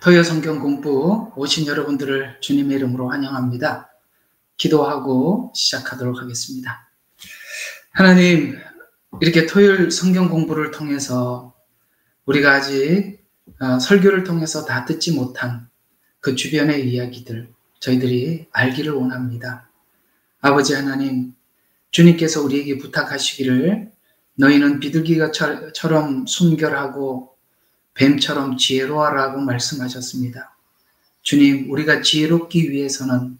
토요 성경 공부 오신 여러분들을 주님의 이름으로 환영합니다. 기도하고 시작하도록 하겠습니다. 하나님, 이렇게 토요일 성경 공부를 통해서 우리가 아직 설교를 통해서 다 듣지 못한 그 주변의 이야기들 저희들이 알기를 원합니다. 아버지 하나님, 주님께서 우리에게 부탁하시기를 너희는 비둘기처럼 순결하고 뱀처럼 지혜로워라고 말씀하셨습니다. 주님, 우리가 지혜롭기 위해서는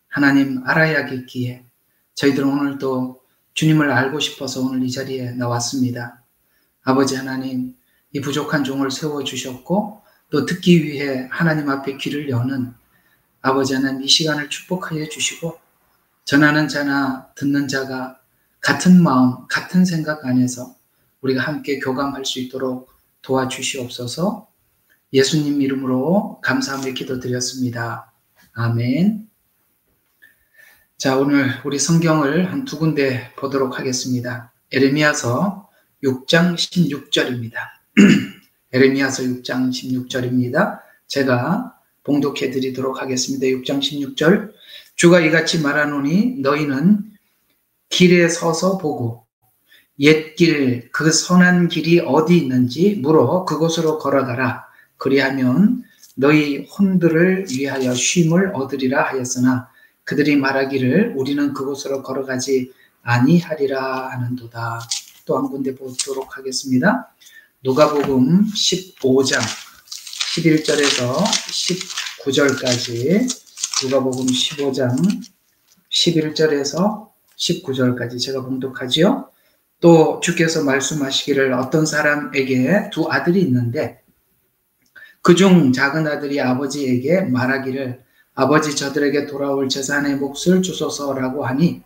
하나님 알아야겠기에 저희들은 오늘도 주님을 알고 싶어서 오늘 이 자리에 나왔습니다. 아버지 하나님, 이 부족한 종을 세워주셨고 또 듣기 위해 하나님 앞에 귀를 여는 아버지 하나님, 이 시간을 축복하여 주시고 전하는 자나 듣는 자가 같은 마음, 같은 생각 안에서 우리가 함께 교감할 수 있도록 도와주시옵소서. 예수님 이름으로 감사하며 기도드렸습니다. 아멘. 자, 오늘 우리 성경을 한 두 군데 보도록 하겠습니다. 에레미야서 6장 16절입니다. 에레미야서 6장 16절입니다. 제가 봉독해 드리도록 하겠습니다. 6장 16절. 주가 이같이 말하노니 너희는 길에 서서 보고 옛길 그 선한 길이 어디 있는지 물어 그곳으로 걸어가라. 그리하면 너희 혼들을 위하여 쉼을 얻으리라 하였으나 그들이 말하기를 우리는 그곳으로 걸어가지 아니하리라 하는도다. 또 한 군데 보도록 하겠습니다. 누가복음 15장 11절에서 19절까지 누가복음 15장 11절에서 19절까지 제가 봉독하지요. 또 주께서 말씀하시기를 어떤 사람에게 두 아들이 있는데 그중 작은 아들이 아버지에게 말하기를 아버지 저들에게 돌아올 재산의 몫을 주소서라고 하니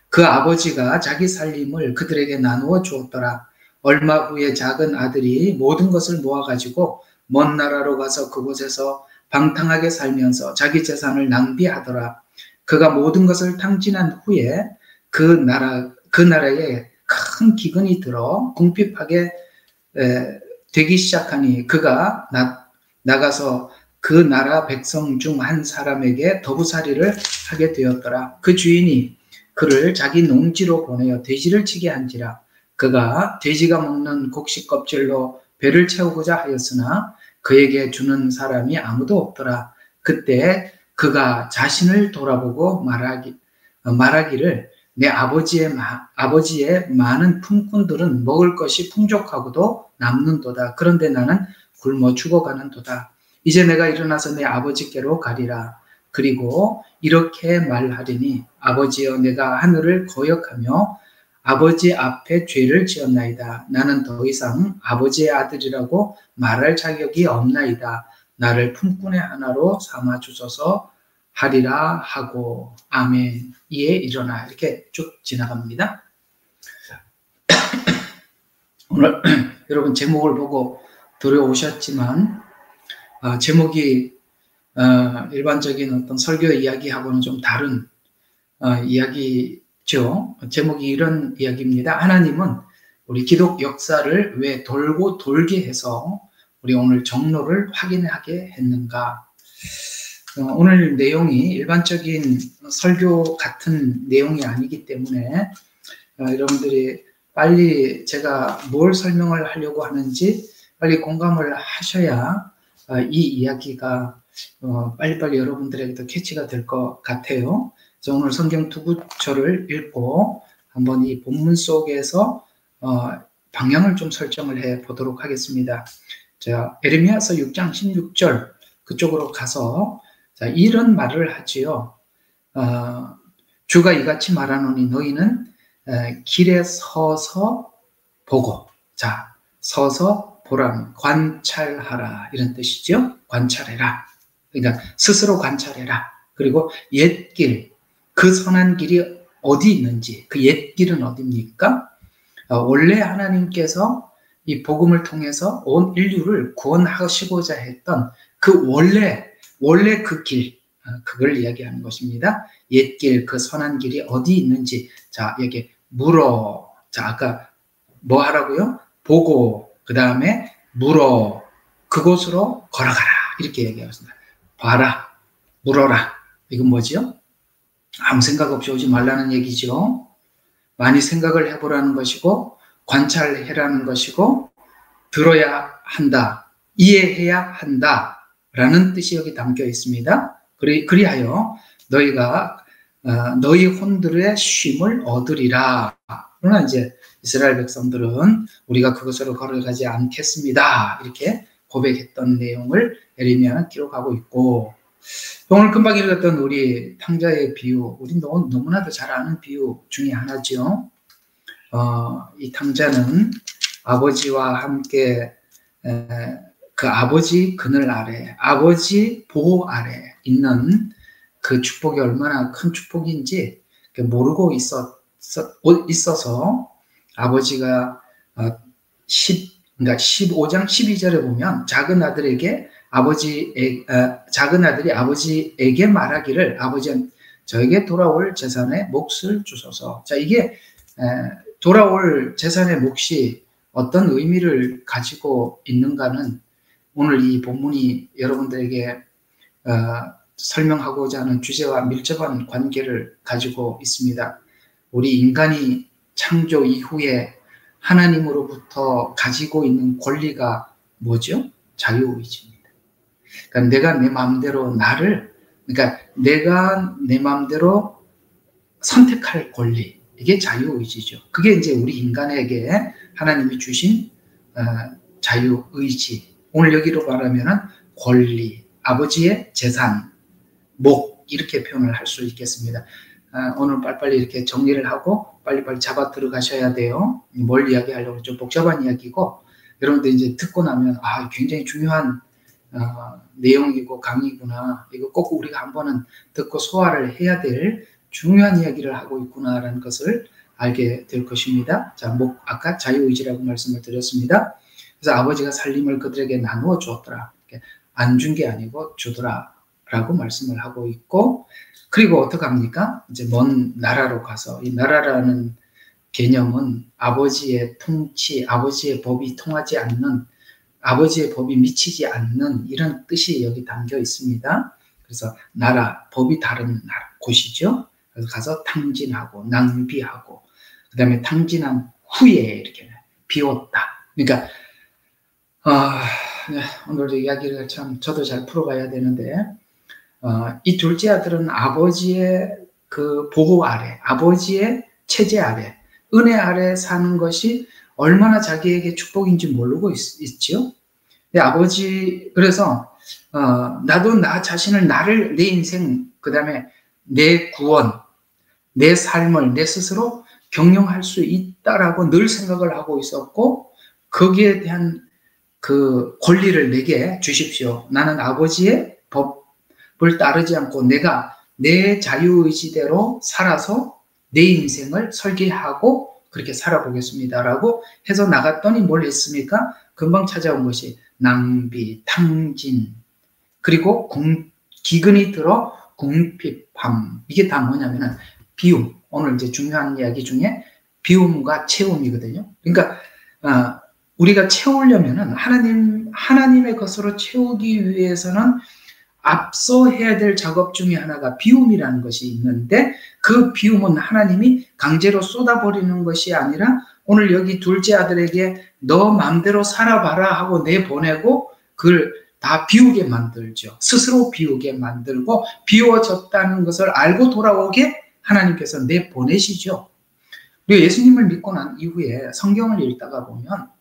그 아버지가 자기 살림을 그들에게 나누어 주었더라. 얼마 후에 작은 아들이 모든 것을 모아가지고 먼 나라로 가서 그곳에서 방탕하게 살면서 자기 재산을 낭비하더라. 그가 모든 것을 탕진한 후에 그 나라에 큰 기근이 들어 궁핍하게 되기 시작하니 그가 나가서 그 나라 백성 중 한 사람에게 더부살이를 하게 되었더라. 그 주인이 그를 자기 농지로 보내어 돼지를 치게 한지라. 그가 돼지가 먹는 곡식 껍질로 배를 채우고자 하였으나 그에게 주는 사람이 아무도 없더라. 그때 그가 자신을 돌아보고 말하기를 내 아버지의 많은 품꾼들은 먹을 것이 풍족하고도 남는도다. 그런데 나는 굶어 죽어가는도다. 이제 내가 일어나서 내 아버지께로 가리라. 그리고 이렇게 말하리니 아버지여 내가 하늘을 거역하며 아버지 앞에 죄를 지었나이다. 나는 더 이상 아버지의 아들이라고 말할 자격이 없나이다. 나를 품꾼의 하나로 삼아 주소서 하리라 하고 아멘. 이에 일어나 이렇게 쭉 지나갑니다. 오늘 여러분 제목을 보고 들어오셨지만 제목이 일반적인 어떤 설교 이야기하고는 좀 다른 이야기죠. 제목이 이런 이야기입니다. 하나님은 우리 기독 역사를 왜 돌고 돌게 해서 우리 오늘 정로를 확인하게 했는가. 오늘 내용이 일반적인 설교 같은 내용이 아니기 때문에 여러분들이 빨리 제가 뭘 설명을 하려고 하는지 빨리 공감을 하셔야 이 이야기가 빨리빨리 여러분들에게도 캐치가 될 것 같아요. 그래서 오늘 성경 두 구절을 읽고 한번 이 본문 속에서 방향을 좀 설정을 해 보도록 하겠습니다. 자, 에레미야서 6장 16절 그쪽으로 가서 자, 이런 말을 하지요. 주가 이같이 말하노니 너희는 길에 서서 보고, 자, 서서 보라는 관찰하라 이런 뜻이죠. 관찰해라. 그러니까 스스로 관찰해라. 그리고 옛길, 그 선한 길이 어디 있는지, 그 옛길은 어디입니까? 원래 하나님께서 이 복음을 통해서 온 인류를 구원하시고자 했던 그 원래 그 길, 그걸 이야기하는 것입니다. 옛길, 그 선한 길이 어디 있는지, 자, 여기 물어. 자, 아까 뭐 하라고요? 보고, 그 다음에 물어. 그곳으로 걸어가라. 이렇게 얘기하겠습니다. 봐라, 물어라. 이건 뭐지요? 아무 생각 없이 오지 말라는 얘기죠. 많이 생각을 해보라는 것이고, 관찰해라는 것이고, 들어야 한다, 이해해야 한다 라는 뜻이 여기 담겨 있습니다. 그리하여 너희가 너희 혼들의 쉼을 얻으리라. 그러나 이제 이스라엘 백성들은 우리가 그것으로 걸어가지 않겠습니다, 이렇게 고백했던 내용을 예레미야는 기록하고 있고, 오늘 금방 읽었던 우리 탕자의 비유, 우리 너무나도 잘 아는 비유 중에 하나죠. 이 탕자는 아버지와 함께 그 아버지 그늘 아래, 아버지 보호 아래 있는 그 축복이 얼마나 큰 축복인지 모르고 있어서 아버지가 그러니까 15장 12절에 보면 작은 아들이 아버지에게 말하기를, 아버지는 저에게 돌아올 재산의 몫을 주소서. 자, 이게 돌아올 재산의 몫이 어떤 의미를 가지고 있는가는 오늘 이 본문이 여러분들에게 설명하고자 하는 주제와 밀접한 관계를 가지고 있습니다. 우리 인간이 창조 이후에 하나님으로부터 가지고 있는 권리가 뭐죠? 자유의지입니다. 그러니까 내가 내 마음대로 내가 내 마음대로 선택할 권리, 이게 자유의지죠. 그게 이제 우리 인간에게 하나님이 주신 자유의지. 오늘 여기로 말하면 권리, 아버지의 재산, 목, 이렇게 표현을 할 수 있겠습니다. 오늘 빨리빨리 이렇게 정리를 하고 빨리빨리 잡아 들어가셔야 돼요. 뭘 이야기하려고 좀 복잡한 이야기고, 여러분들 이제 듣고 나면 굉장히 중요한 내용이고 강의구나, 이거 꼭 우리가 한번은 듣고 소화를 해야 될 중요한 이야기를 하고 있구나라는 것을 알게 될 것입니다. 자, 아까 자유의지라고 말씀을 드렸습니다. 그래서 아버지가 살림을 그들에게 나누어 주었더라. 안 준 게 아니고 주더라 라고 말씀을 하고 있고, 그리고 어떻게 합니까? 이제 먼 나라로 가서, 이 나라라는 개념은 아버지의 통치, 아버지의 법이 통하지 않는, 아버지의 법이 미치지 않는 이런 뜻이 여기 담겨 있습니다. 그래서 나라, 법이 다른 곳이죠. 그래서 가서 탕진하고 낭비하고, 그 다음에 탕진한 후에 이렇게 비웠다. 그러니까 오늘 이야기를 참 저도 잘 풀어가야 되는데, 이 둘째 아들은 아버지의 그 보호 아래, 아버지의 체제 아래, 은혜 아래 사는 것이 얼마나 자기에게 축복인지 모르고 있죠. 그래서 나도 나 자신을, 내 인생, 그 다음에 내 구원, 내 삶을 내 스스로 경영할 수 있다라고 늘 생각을 하고 있었고, 거기에 대한 그 권리를 내게 주십시오. 나는 아버지의 법을 따르지 않고 내가 내 자유의지대로 살아서 내 인생을 설계하고 그렇게 살아보겠습니다라고 해서 나갔더니 뭘 했습니까? 금방 찾아온 것이 낭비, 탕진, 그리고 기근이 들어 궁핍함. 이게 다 뭐냐면은 비움. 오늘 이제 중요한 이야기 중에 비움과 채움이거든요. 그러니까 우리가 채우려면은 하나님의 것으로 채우기 위해서는 앞서 해야 될 작업 중에 하나가 비움이라는 것이 있는데, 그 비움은 하나님이 강제로 쏟아버리는 것이 아니라 오늘 여기 둘째 아들에게 너 마음대로 살아봐라 하고 내보내고 그걸 다 비우게 만들죠. 스스로 비우게 만들고 비워졌다는 것을 알고 돌아오게 하나님께서 내보내시죠. 그리고 예수님을 믿고 난 이후에 성경을 읽다가 보면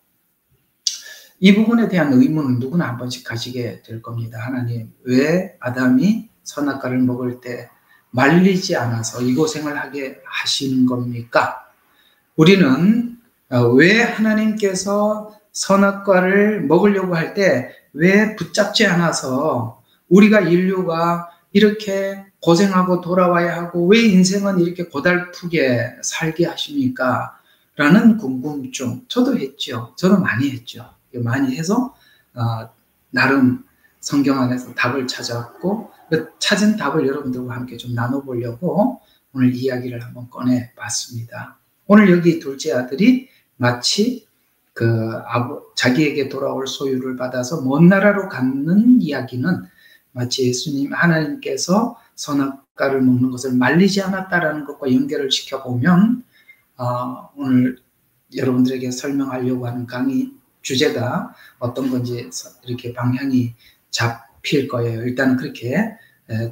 이 부분에 대한 의문은 누구나 한 번씩 가지게 될 겁니다. 하나님, 왜 아담이 선악과를 먹을 때 말리지 않아서 이 고생을 하게 하시는 겁니까? 우리는 왜 하나님께서 선악과를 먹으려고 할 때 왜 붙잡지 않아서 우리가 인류가 이렇게 고생하고 돌아와야 하고 왜 인생은 이렇게 고달프게 살게 하십니까? 라는 궁금증 저도 했죠. 저도 많이 했죠. 많이 해서 나름 성경 안에서 답을 찾았고, 그 찾은 답을 여러분들과 함께 좀 나눠보려고 오늘 이야기를 한번 꺼내봤습니다. 오늘 여기 둘째 아들이 마치 자기에게 돌아올 소유를 받아서 먼 나라로 가는 이야기는 마치 예수님, 하나님께서 선악과를 먹는 것을 말리지 않았다라는 것과 연결을 시켜보면, 오늘 여러분들에게 설명하려고 하는 강의 주제가 어떤 건지 이렇게 방향이 잡힐 거예요. 일단 그렇게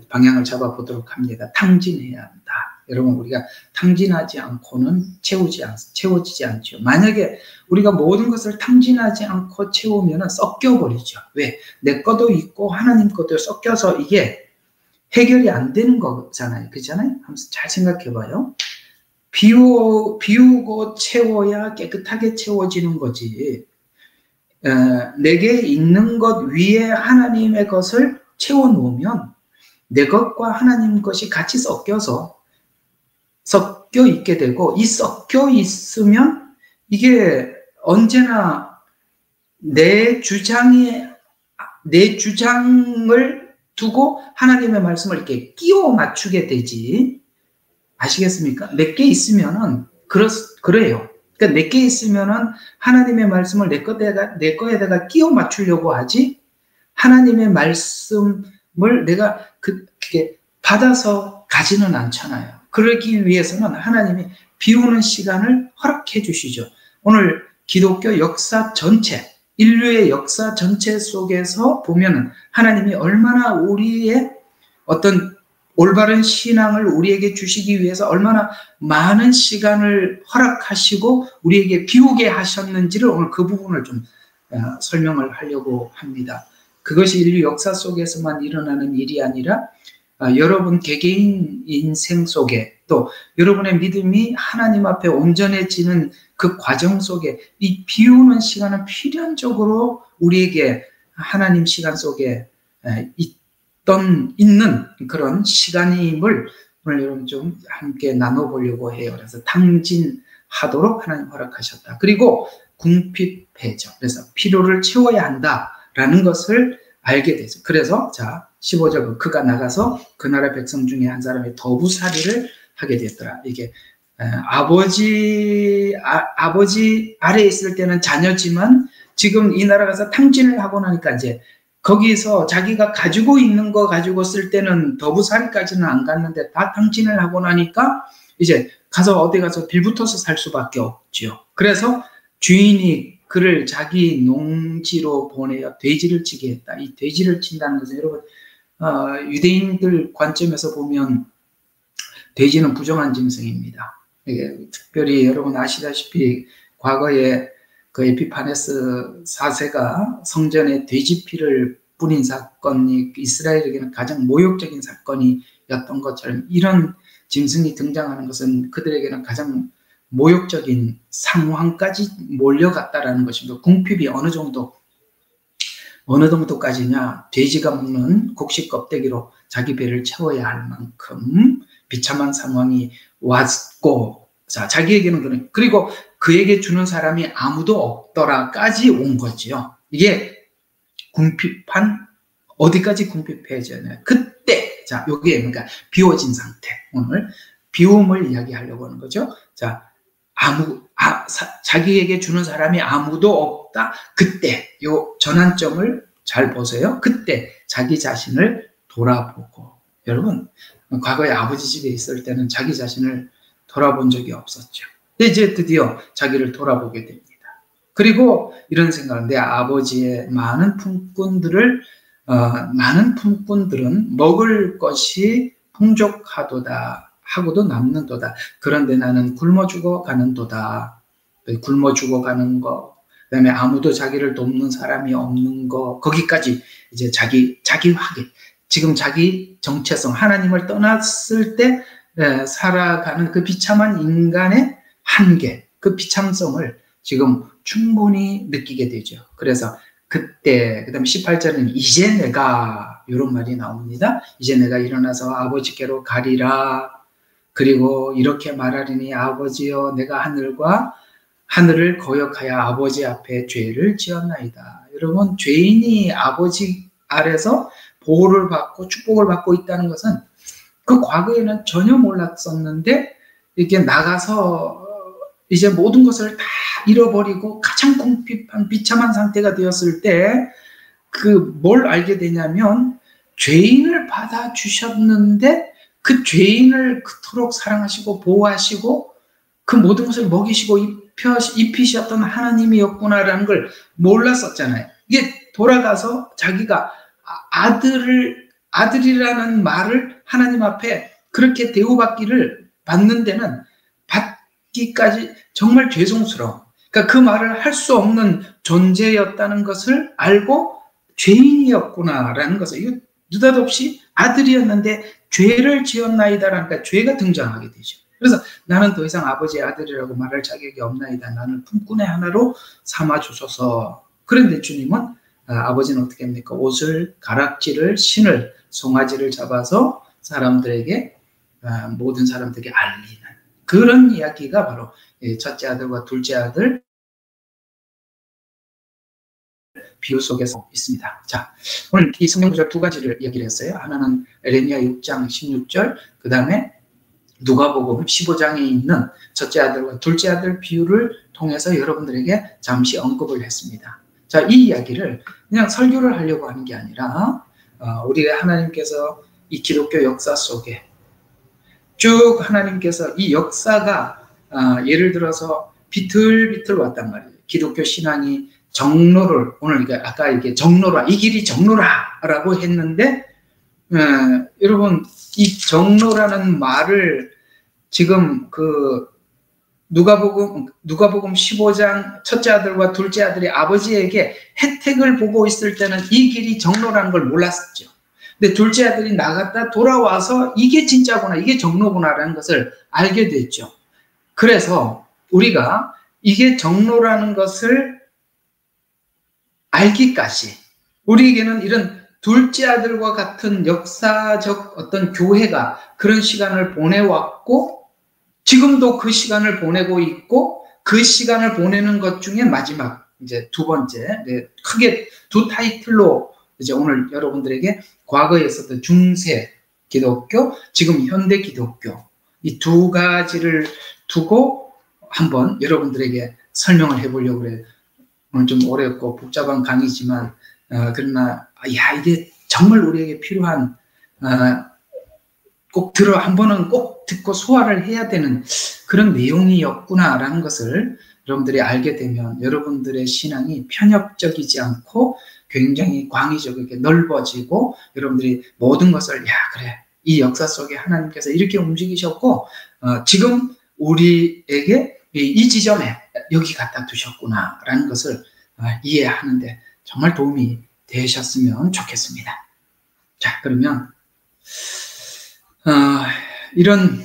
방향을 잡아보도록 합니다. 탕진해야 한다. 여러분, 우리가 탕진하지 않고는 채워지지 않죠. 만약에 우리가 모든 것을 탕진하지 않고 채우면 섞여버리죠. 왜? 내 것도 있고 하나님 것도 섞여서 이게 해결이 안 되는 거잖아요. 그렇잖아요? 한번 잘 생각해봐요. 비우고 채워야 깨끗하게 채워지는 거지. 내게 있는 것 위에 하나님의 것을 채워놓으면 내 것과 하나님 것이 같이 섞여 있게 되고, 이 섞여 있으면 이게 언제나 내 주장을 두고 하나님의 말씀을 이렇게 끼워 맞추게 되지. 아시겠습니까? 내게 있으면은 그래요. 그러니까 내게 있으면은 하나님의 말씀을 내 거에다가 끼워 맞추려고 하지, 하나님의 말씀을 내가 그렇게 받아서 가지는 않잖아요. 그러기 위해서는 하나님이 비우는 시간을 허락해 주시죠. 오늘 기독교 역사 전체, 인류의 역사 전체 속에서 보면은 하나님이 얼마나 우리의 어떤 올바른 신앙을 우리에게 주시기 위해서 얼마나 많은 시간을 허락하시고 우리에게 비우게 하셨는지를 오늘 그 부분을 좀 설명을 하려고 합니다. 그것이 인류 역사 속에서만 일어나는 일이 아니라 여러분 개개인 인생 속에, 또 여러분의 믿음이 하나님 앞에 온전해지는 그 과정 속에 이 비우는 시간은 필연적으로 우리에게 하나님 시간 속에 있는 그런 시간임을 오늘 여러분 좀 함께 나눠보려고 해요. 그래서 탕진하도록 하나님 허락하셨다. 그리고 궁핍해져. 그래서 필요를 채워야 한다라는 것을 알게 되죠. 그래서 15절, 그가 나가서 그 나라 백성 중에 한 사람의 더부살이를 하게 됐더라. 이게 아버지 아래에 있을 때는 자녀지만 지금 이 나라 가서 탕진을 하고 나니까 이제 거기서 자기가 가지고 있는 거 가지고 쓸 때는 더부살이까지는 안 갔는데 다 탕진을 하고 나니까 이제 어디 가서 빌붙어서 살 수밖에 없죠. 그래서 주인이 그를 자기 농지로 보내어 돼지를 치게 했다. 이 돼지를 친다는 것은 여러분, 유대인들 관점에서 보면 돼지는 부정한 짐승입니다. 특별히 여러분 아시다시피 과거에 그 에피파네스 4세가 성전에 돼지 피를 뿌린 사건이 이스라엘에게는 가장 모욕적인 사건이었던 것처럼, 이런 짐승이 등장하는 것은 그들에게는 가장 모욕적인 상황까지 몰려갔다라는 것입니다. 궁핍이 어느 정도까지냐, 돼지가 먹는 곡식 껍데기로 자기 배를 채워야 할 만큼 비참한 상황이 왔고, 자기에게는 그런, 그리고 그에게 주는 사람이 아무도 없더라까지 온 거지요. 이게 궁핍한, 어디까지 궁핍해져요? 그때, 요게 그러니까 비워진 상태. 오늘 비움을 이야기하려고 하는 거죠. 자기에게 주는 사람이 아무도 없다. 그때, 요 전환점을 잘 보세요. 그때 자기 자신을 돌아보고. 여러분, 과거에 아버지 집에 있을 때는 자기 자신을 돌아본 적이 없었죠. 근데 이제 드디어 자기를 돌아보게 됩니다. 그리고 이런 생각을, 내 아버지의 많은 품꾼들은 먹을 것이 풍족하도다 하고도 남는도다. 그런데 나는 굶어 죽어가는도다. 굶어 죽어가는 거, 그 다음에 아무도 자기를 돕는 사람이 없는 거, 거기까지 이제 자기 확인, 지금 자기 정체성, 하나님을 떠났을 때 살아가는 그 비참한 인간의 한계, 그 비참성을 지금 충분히 느끼게 되죠. 그래서 그때, 그 다음에 18절은 이제 내가, 이런 말이 나옵니다. 이제 내가 일어나서 아버지께로 가리라. 그리고 이렇게 말하리니, 아버지여, 내가 하늘을 거역하여 아버지 앞에 죄를 지었나이다. 여러분, 죄인이 아버지 아래서 보호를 받고 축복을 받고 있다는 것은 그 과거에는 전혀 몰랐었는데, 이렇게 나가서 이제 모든 것을 다 잃어버리고 가장 궁핍한 비참한 상태가 되었을 때 뭘 알게 되냐면 죄인을 받아주셨는데 그 죄인을 그토록 사랑하시고 보호하시고 그 모든 것을 먹이시고 입히셨던 하나님이었구나라는 걸 몰랐었잖아요. 이게 돌아가서 자기가 아들이라는 말을 하나님 앞에 그렇게 대우받기를 받는 데는 받기까지 정말 죄송스러워. 그러니까 그 말을 할 수 없는 존재였다는 것을 알고 죄인이었구나라는 것을, 이거 느닷없이 아들이었는데 죄를 지었나이다라니까 죄가 등장하게 되죠. 그래서 나는 더 이상 아버지의 아들이라고 말할 자격이 없나이다. 나는 품꾼의 하나로 삼아주소서. 그런데 주님은 아버지는 어떻게 합니까? 옷을, 가락지를, 신을, 송아지를 잡아서 사람들에게, 모든 사람들에게 알리는 그런 이야기가 바로 첫째 아들과 둘째 아들 비유 속에서 있습니다. 자, 오늘 이 성경 구절 두 가지를 얘기를 했어요. 하나는 에레미야 6장 16절, 그 다음에 누가복음 15장에 있는 첫째 아들과 둘째 아들 비유를 통해서 여러분들에게 잠시 언급을 했습니다. 자, 이 이야기를 그냥 설교를 하려고 하는 게 아니라 우리 하나님께서 이 기독교 역사 속에 쭉 하나님께서 이 역사가 예를 들어서 비틀비틀 왔단 말이에요. 기독교 신앙이 정로를, 오늘 아까 이게 정로라, 이 길이 정로라라고 했는데, 여러분 이 정로라는 말을 지금 누가복음 15장 첫째 아들과 둘째 아들이 아버지에게 혜택을 보고 있을 때는 이 길이 정로라는 걸 몰랐었죠. 근데 둘째 아들이 나갔다 돌아와서 이게 진짜구나, 이게 정로구나라는 것을 알게 됐죠. 그래서 우리가 이게 정로라는 것을 알기까지 우리에게는 이런 둘째 아들과 같은 역사적 어떤 교회가 그런 시간을 보내왔고 지금도 그 시간을 보내고 있고 그 시간을 보내는 것 중에 마지막 이제 두 번째, 크게 두 타이틀로 이제 오늘 여러분들에게 과거에 있었던 중세 기독교, 지금 현대 기독교, 이 두 가지를 두고 한번 여러분들에게 설명을 해보려고 해요. 오늘 좀 어렵고 복잡한 강의지만 그러나 이게 정말 우리에게 필요한, 꼭 한 번은 꼭 듣고 소화를 해야 되는 그런 내용이었구나라는 것을 여러분들이 알게 되면 여러분들의 신앙이 편협적이지 않고 굉장히 광의적이게 넓어지고 여러분들이 모든 것을 그래, 이 역사 속에 하나님께서 이렇게 움직이셨고 지금 우리에게 이 지점에 여기 갖다 두셨구나라는 것을 이해하는데 정말 도움이 되셨으면 좋겠습니다. 자, 그러면 이런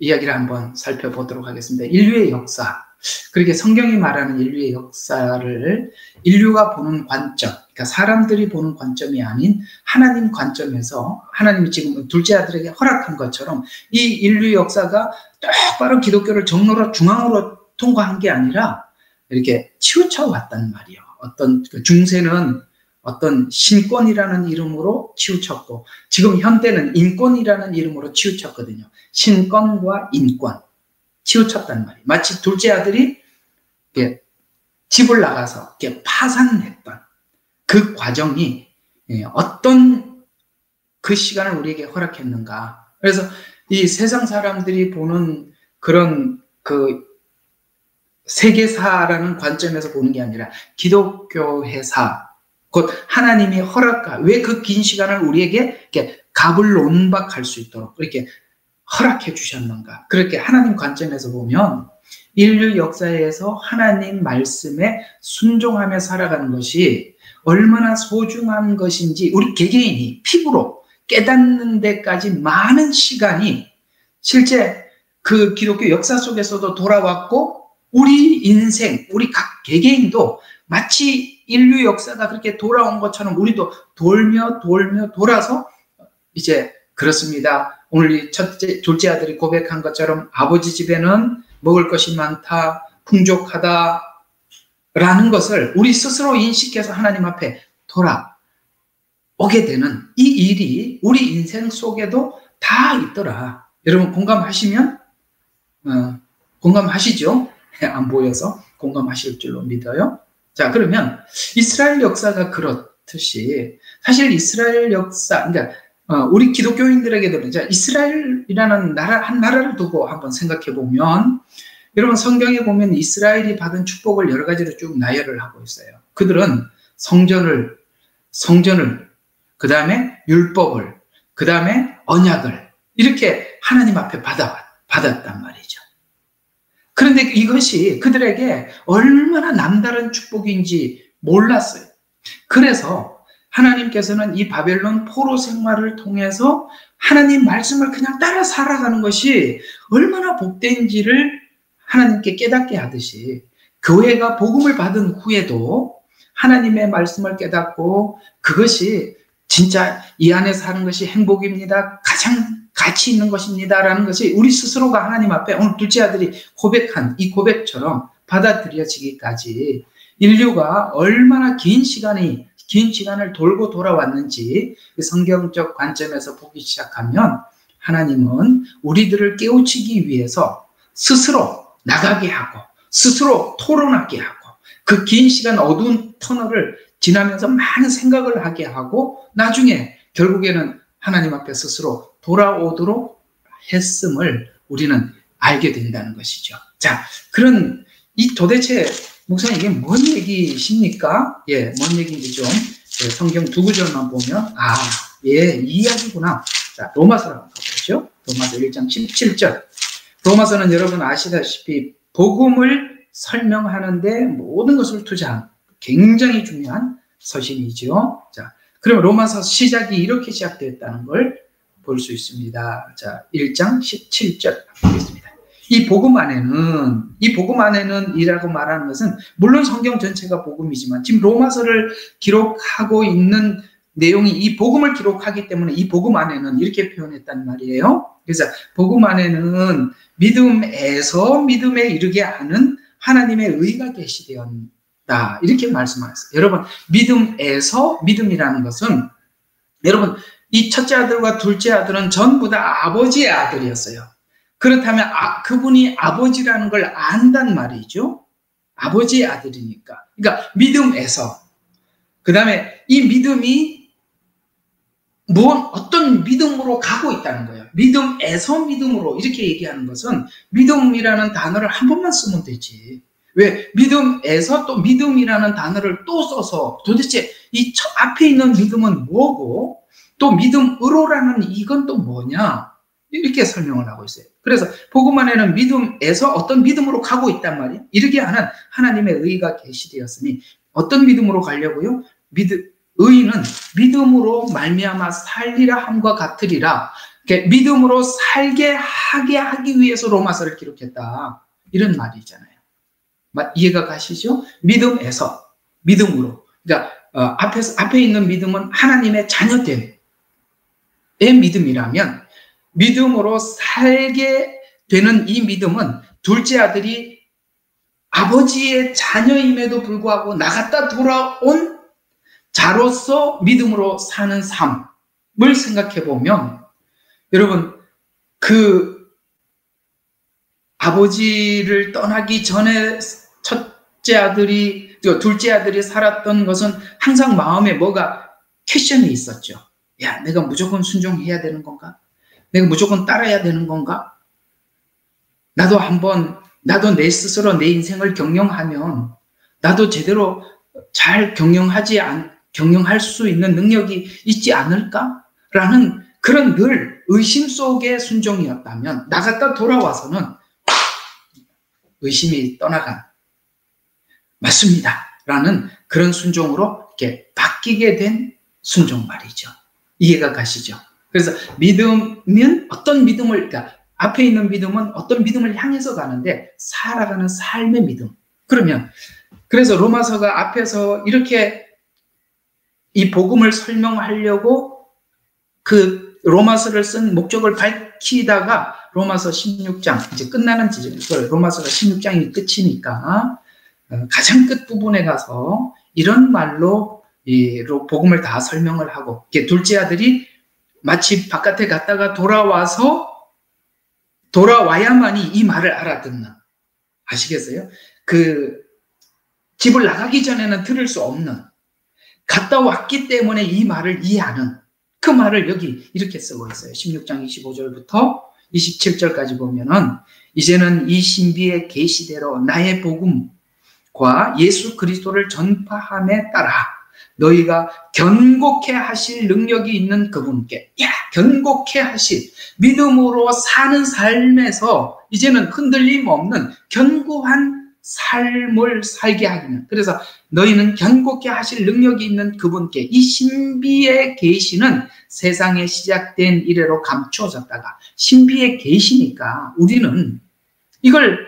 이야기를 한번 살펴보도록 하겠습니다. 인류의 역사, 그렇게 성경이 말하는 인류의 역사를 인류가 보는 관점, 그러니까 사람들이 보는 관점이 아닌 하나님 관점에서 하나님이 지금 둘째 아들에게 허락한 것처럼 이 인류 역사가 똑바로 기독교를 정로로 중앙으로 통과한 게 아니라 이렇게 치우쳐 왔단 말이에요. 어떤 중세는 어떤 신권이라는 이름으로 치우쳤고 지금 현대는 인권이라는 이름으로 치우쳤거든요. 신권과 인권 치우쳤단 말이에요. 마치 둘째 아들이 집을 나가서 파산했던 그 과정이 어떤 그 시간을 우리에게 허락했는가. 그래서 이 세상 사람들이 보는 그런 세계사라는 관점에서 보는 게 아니라 기독교회사, 곧 하나님의 허락과 왜 그 긴 시간을 우리에게 이렇게 가불론박할 수 있도록 그렇게 허락해 주셨는가. 그렇게 하나님 관점에서 보면 인류 역사에서 하나님 말씀에 순종하며 살아가는 것이 얼마나 소중한 것인지 우리 개개인이 피부로 깨닫는 데까지 많은 시간이 실제 그 기독교 역사 속에서도 돌아왔고 우리 인생, 우리 각 개개인도 마치 인류 역사가 그렇게 돌아온 것처럼 우리도 돌며 돌아서 이제 그렇습니다. 오늘 이 둘째 아들이 고백한 것처럼 아버지 집에는 먹을 것이 많다, 풍족하다 라는 것을 우리 스스로 인식해서 하나님 앞에 돌아오게 되는 이 일이 우리 인생 속에도 다 있더라. 여러분 공감하시면 공감하시죠? 안 보여서 공감하실 줄로 믿어요. 자, 그러면 이스라엘 역사가 그렇듯이 사실 이스라엘 역사, 그러니까 우리 기독교인들에게도 이스라엘이라는 나라, 한 나라를 두고 한번 생각해 보면, 여러분 성경에 보면 이스라엘이 받은 축복을 여러 가지로 쭉 나열을 하고 있어요. 그들은 성전을, 그 다음에 율법을, 그 다음에 언약을 이렇게 하나님 앞에 받았단 말이죠. 그런데 이것이 그들에게 얼마나 남다른 축복인지 몰랐어요. 그래서 하나님께서는 이 바벨론 포로 생활을 통해서 하나님 말씀을 그냥 따라 살아가는 것이 얼마나 복된지를 하나님께 깨닫게 하듯이, 교회가 복음을 받은 후에도 하나님의 말씀을 깨닫고 그것이 진짜 이 안에 사는 것이 행복입니다, 가장 가치 있는 것입니다 라는 것이 우리 스스로가 하나님 앞에 오늘 둘째 아들이 고백한 이 고백처럼 받아들여지기까지 인류가 얼마나 긴 시간을 돌고 돌아왔는지 성경적 관점에서 보기 시작하면, 하나님은 우리들을 깨우치기 위해서 스스로 나가게 하고 스스로 토론하게 하고 그 긴 시간 어두운 터널을 지나면서 많은 생각을 하게 하고 나중에 결국에는 하나님 앞에 스스로 돌아오도록 했음을 우리는 알게 된다는 것이죠. 자, 그런 도대체 목사님 이게 뭔 얘기십니까? 예, 뭔 얘기인지 좀 성경 두 구절만 보면 이 이야기구나. 자, 로마서로 한번 가보죠. 로마서 1장 17절. 로마서는 여러분 아시다시피 복음을 설명하는데 모든 것을 투자한 굉장히 중요한 서신이죠. 자, 그럼 로마서 시작이 이렇게 시작되었다는 걸 볼 수 있습니다. 자, 1장 17절 보겠습니다. 이 복음 안에는 이라고 말하는 것은 물론 성경 전체가 복음이지만 지금 로마서를 기록하고 있는 내용이 이 복음을 기록하기 때문에 이 복음 안에는 이렇게 표현했단 말이에요. 그래서 복음 안에는 믿음에서 믿음에 이르게 하는 하나님의 의가 계시되었다, 이렇게 말씀하셨어요. 여러분, 믿음에서 믿음이라는 것은, 여러분 이 첫째 아들과 둘째 아들은 전부 다 아버지의 아들이었어요. 그렇다면 그분이 아버지라는 걸 안단 말이죠. 아버지의 아들이니까. 그러니까 믿음에서, 그 다음에 이 믿음이 어떤 믿음으로 가고 있다는 거예요. 믿음에서 믿음으로 이렇게 얘기하는 것은 믿음이라는 단어를 한 번만 쓰면 되지. 왜 믿음에서 또 믿음이라는 단어를 또 써서 도대체 이 앞에 있는 믿음은 뭐고 또 믿음으로라는 이건 또 뭐냐, 이렇게 설명을 하고 있어요. 그래서 복음 안에는 믿음에서 어떤 믿음으로 가고 있단 말이에요. 이르게 하는 하나님의 의가 계시되었으니 어떤 믿음으로 가려고요? 의는 믿음으로 말미암아 살리라 함과 같으리라. 믿음으로 살게 하기 위해서 로마서를 기록했다, 이런 말이잖아요. 이해가 가시죠? 믿음에서 믿음으로. 그러니까 앞에 있는 믿음은 하나님의 자녀됨의 믿음이라면, 믿음으로 살게 되는 이 믿음은 둘째 아들이 아버지의 자녀임에도 불구하고 나갔다 돌아온 자로서 믿음으로 사는 삶을 생각해 보면, 여러분 그 아버지를 떠나기 전에 둘째 아들이 살았던 것은 항상 마음에 뭐가 퀘션이 있었죠. 야, 내가 무조건 순종해야 되는 건가? 내가 무조건 따라야 되는 건가? 나도 내 스스로 내 인생을 경영하면 나도 제대로 잘 경영할 수 있는 능력이 있지 않을까? 라는 그런 늘 의심 속의 순종이었다면, 나갔다 돌아와서는 의심이 떠나간, 맞습니다 라는 그런 순종으로 이렇게 바뀌게 된 순종 말이죠. 이해가 가시죠? 그래서 믿음은 어떤 믿음을, 그러니까 앞에 있는 믿음은 어떤 믿음을 향해서 가는데 살아가는 삶의 믿음. 그래서 로마서가 앞에서 이렇게 이 복음을 설명하려고 그 로마서를 쓴 목적을 밝히다가 로마서 16장, 이제 끝나는 지점, 로마서가 16장이 끝이니까 가장 끝 부분에 가서 이런 말로 이 복음을 다 설명을 하고, 둘째 아들이 마치 바깥에 갔다가 돌아와야만이 이 말을 알아듣는, 아시겠어요? 그 집을 나가기 전에는 들을 수 없는, 갔다 왔기 때문에 이 말을 이해하는 그 말을 여기 이렇게 쓰고 있어요. 16장 25절부터 27절까지 보면은 이제는 이 신비의 계시대로 나의 복음과 예수 그리스도를 전파함에 따라 너희가 견고케 하실 능력이 있는 그분께, 견고케 하실, 믿음으로 사는 삶에서 이제는 흔들림 없는 견고한 삶을 살게 하기는, 그래서 너희는 견고케 하실 능력이 있는 그분께, 이 신비의 계시는 세상에 시작된 이래로 감추어졌다가 신비의 계시니까 우리는 이걸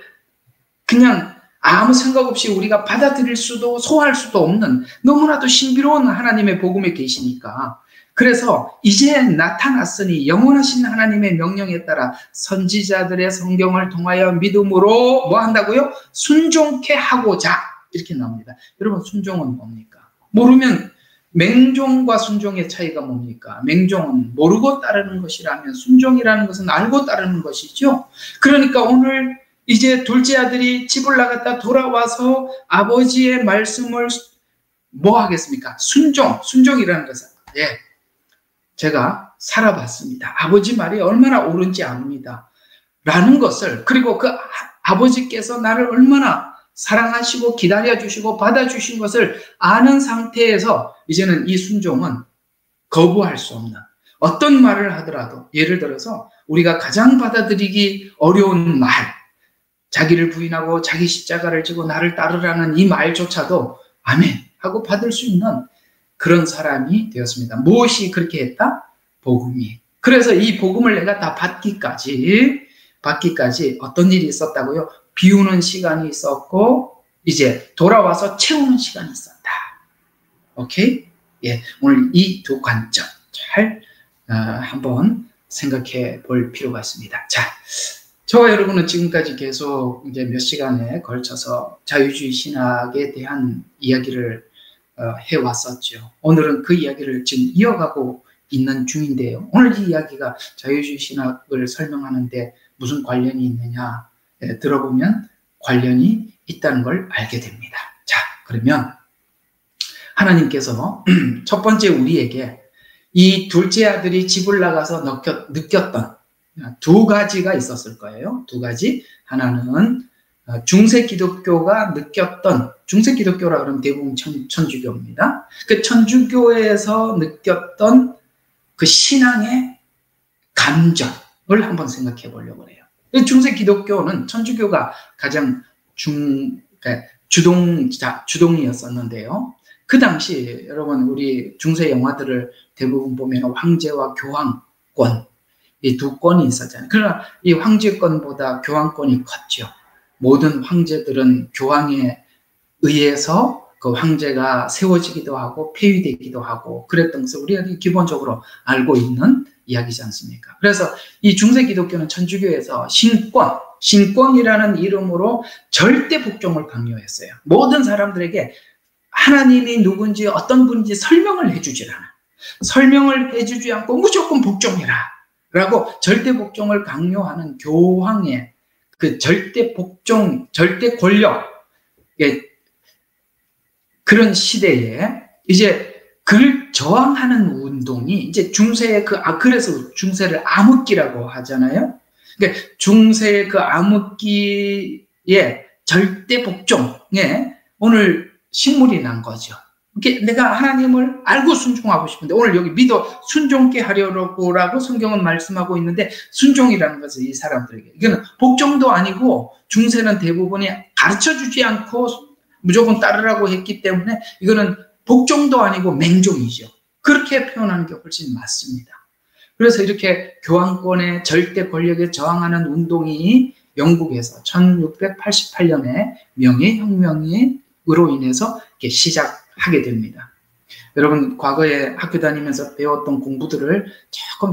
그냥 아무 생각 없이 우리가 받아들일 수도 소화할 수도 없는 너무나도 신비로운 하나님의 복음의 계시니까, 그래서 이제 나타났으니 영원하신 하나님의 명령에 따라 선지자들의 성경을 통하여 믿음으로 뭐 한다고요? 순종케 하고자, 이렇게 나옵니다. 여러분, 순종은 뭡니까? 모르면, 맹종과 순종의 차이가 뭡니까? 맹종은 모르고 따르는 것이라면 순종이라는 것은 알고 따르는 것이죠. 그러니까 오늘 이제 둘째 아들이 집을 나갔다 돌아와서 아버지의 말씀을 뭐 하겠습니까? 순종이라는 것은, 제가 살아봤습니다. 아버지 말이 얼마나 옳은지 압니다. 라는 것을, 그리고 그 아버지께서 나를 얼마나 사랑하시고 기다려주시고 받아주신 것을 아는 상태에서 이제는 이 순종은 거부할 수 없는, 어떤 말을 하더라도, 예를 들어서 우리가 가장 받아들이기 어려운 말, 자기를 부인하고 자기 십자가를 지고 나를 따르라는 이 말조차도 아멘 하고 받을 수 있는 그런 사람이 되었습니다. 무엇이 그렇게 했다? 복음이. 그래서 이 복음을 내가 다 받기까지 어떤 일이 있었다고요? 비우는 시간이 있었고 이제 돌아와서 채우는 시간이 있었다. 오케이? 오늘 이 두 관점 잘 한번 생각해 볼 필요가 있습니다. 자, 저와 여러분은 지금까지 계속 이제 몇 시간에 걸쳐서 자유주의 신학에 대한 이야기를 해왔었죠. 오늘은 그 이야기를 지금 이어가고 있는 중인데요. 오늘 이 이야기가 자유주의 신학을 설명하는데 무슨 관련이 있느냐 들어보면 관련이 있다는 걸 알게 됩니다. 자, 그러면 하나님께서 첫 번째 우리에게 이 둘째 아들이 집을 나가서 느꼈던 두 가지가 있었을 거예요. 두 가지. 하나는 중세 기독교가 느꼈던, 중세 기독교라 그러면 대부분 천주교입니다. 그 천주교에서 느꼈던 그 신앙의 감정을 한번 생각해 보려고 해요. 중세 기독교는 천주교가 가장 주동이었었는데요. 그 당시 여러분 우리 중세 영화들을 대부분 보면 황제와 교황권, 이 두 권이 있었잖아요. 그러나 이 황제권보다 교황권이 컸죠. 모든 황제들은 교황에 의해서 그 황제가 세워지기도 하고 폐위되기도 하고 그랬던 것을 우리가 기본적으로 알고 있는 이야기지 않습니까? 그래서 이 중세 기독교는 천주교에서 신권이라는 이름으로 절대 복종을 강요했어요. 모든 사람들에게 하나님이 누군지 어떤 분인지 설명을 해주질 않아. 설명을 해주지 않고 무조건 복종해라 라고 절대 복종을 강요하는 교황의 그 절대 복종, 절대 권력, 그런 시대에 이제 그를 저항하는 운동이 이제 중세의 그래서 중세를 암흑기라고 하잖아요. 그러니까 중세의 그 암흑기의 절대 복종에 오늘 식물이 난 거죠. 내가 하나님을 알고 순종하고 싶은데 오늘 여기 믿어 순종케 하려고 성경은 말씀하고 있는데 순종이라는 것은 이 사람들에게 이거는 복종도 아니고 중세는 대부분이 가르쳐주지 않고 무조건 따르라고 했기 때문에 이거는 복종도 아니고 맹종이죠. 그렇게 표현하는 게 훨씬 맞습니다. 그래서 이렇게 교황권의 절대 권력에 저항하는 운동이 영국에서 1688년에 명예혁명으로 인해서 이렇게 시작하게 됩니다. 여러분 과거에 학교 다니면서 배웠던 공부들을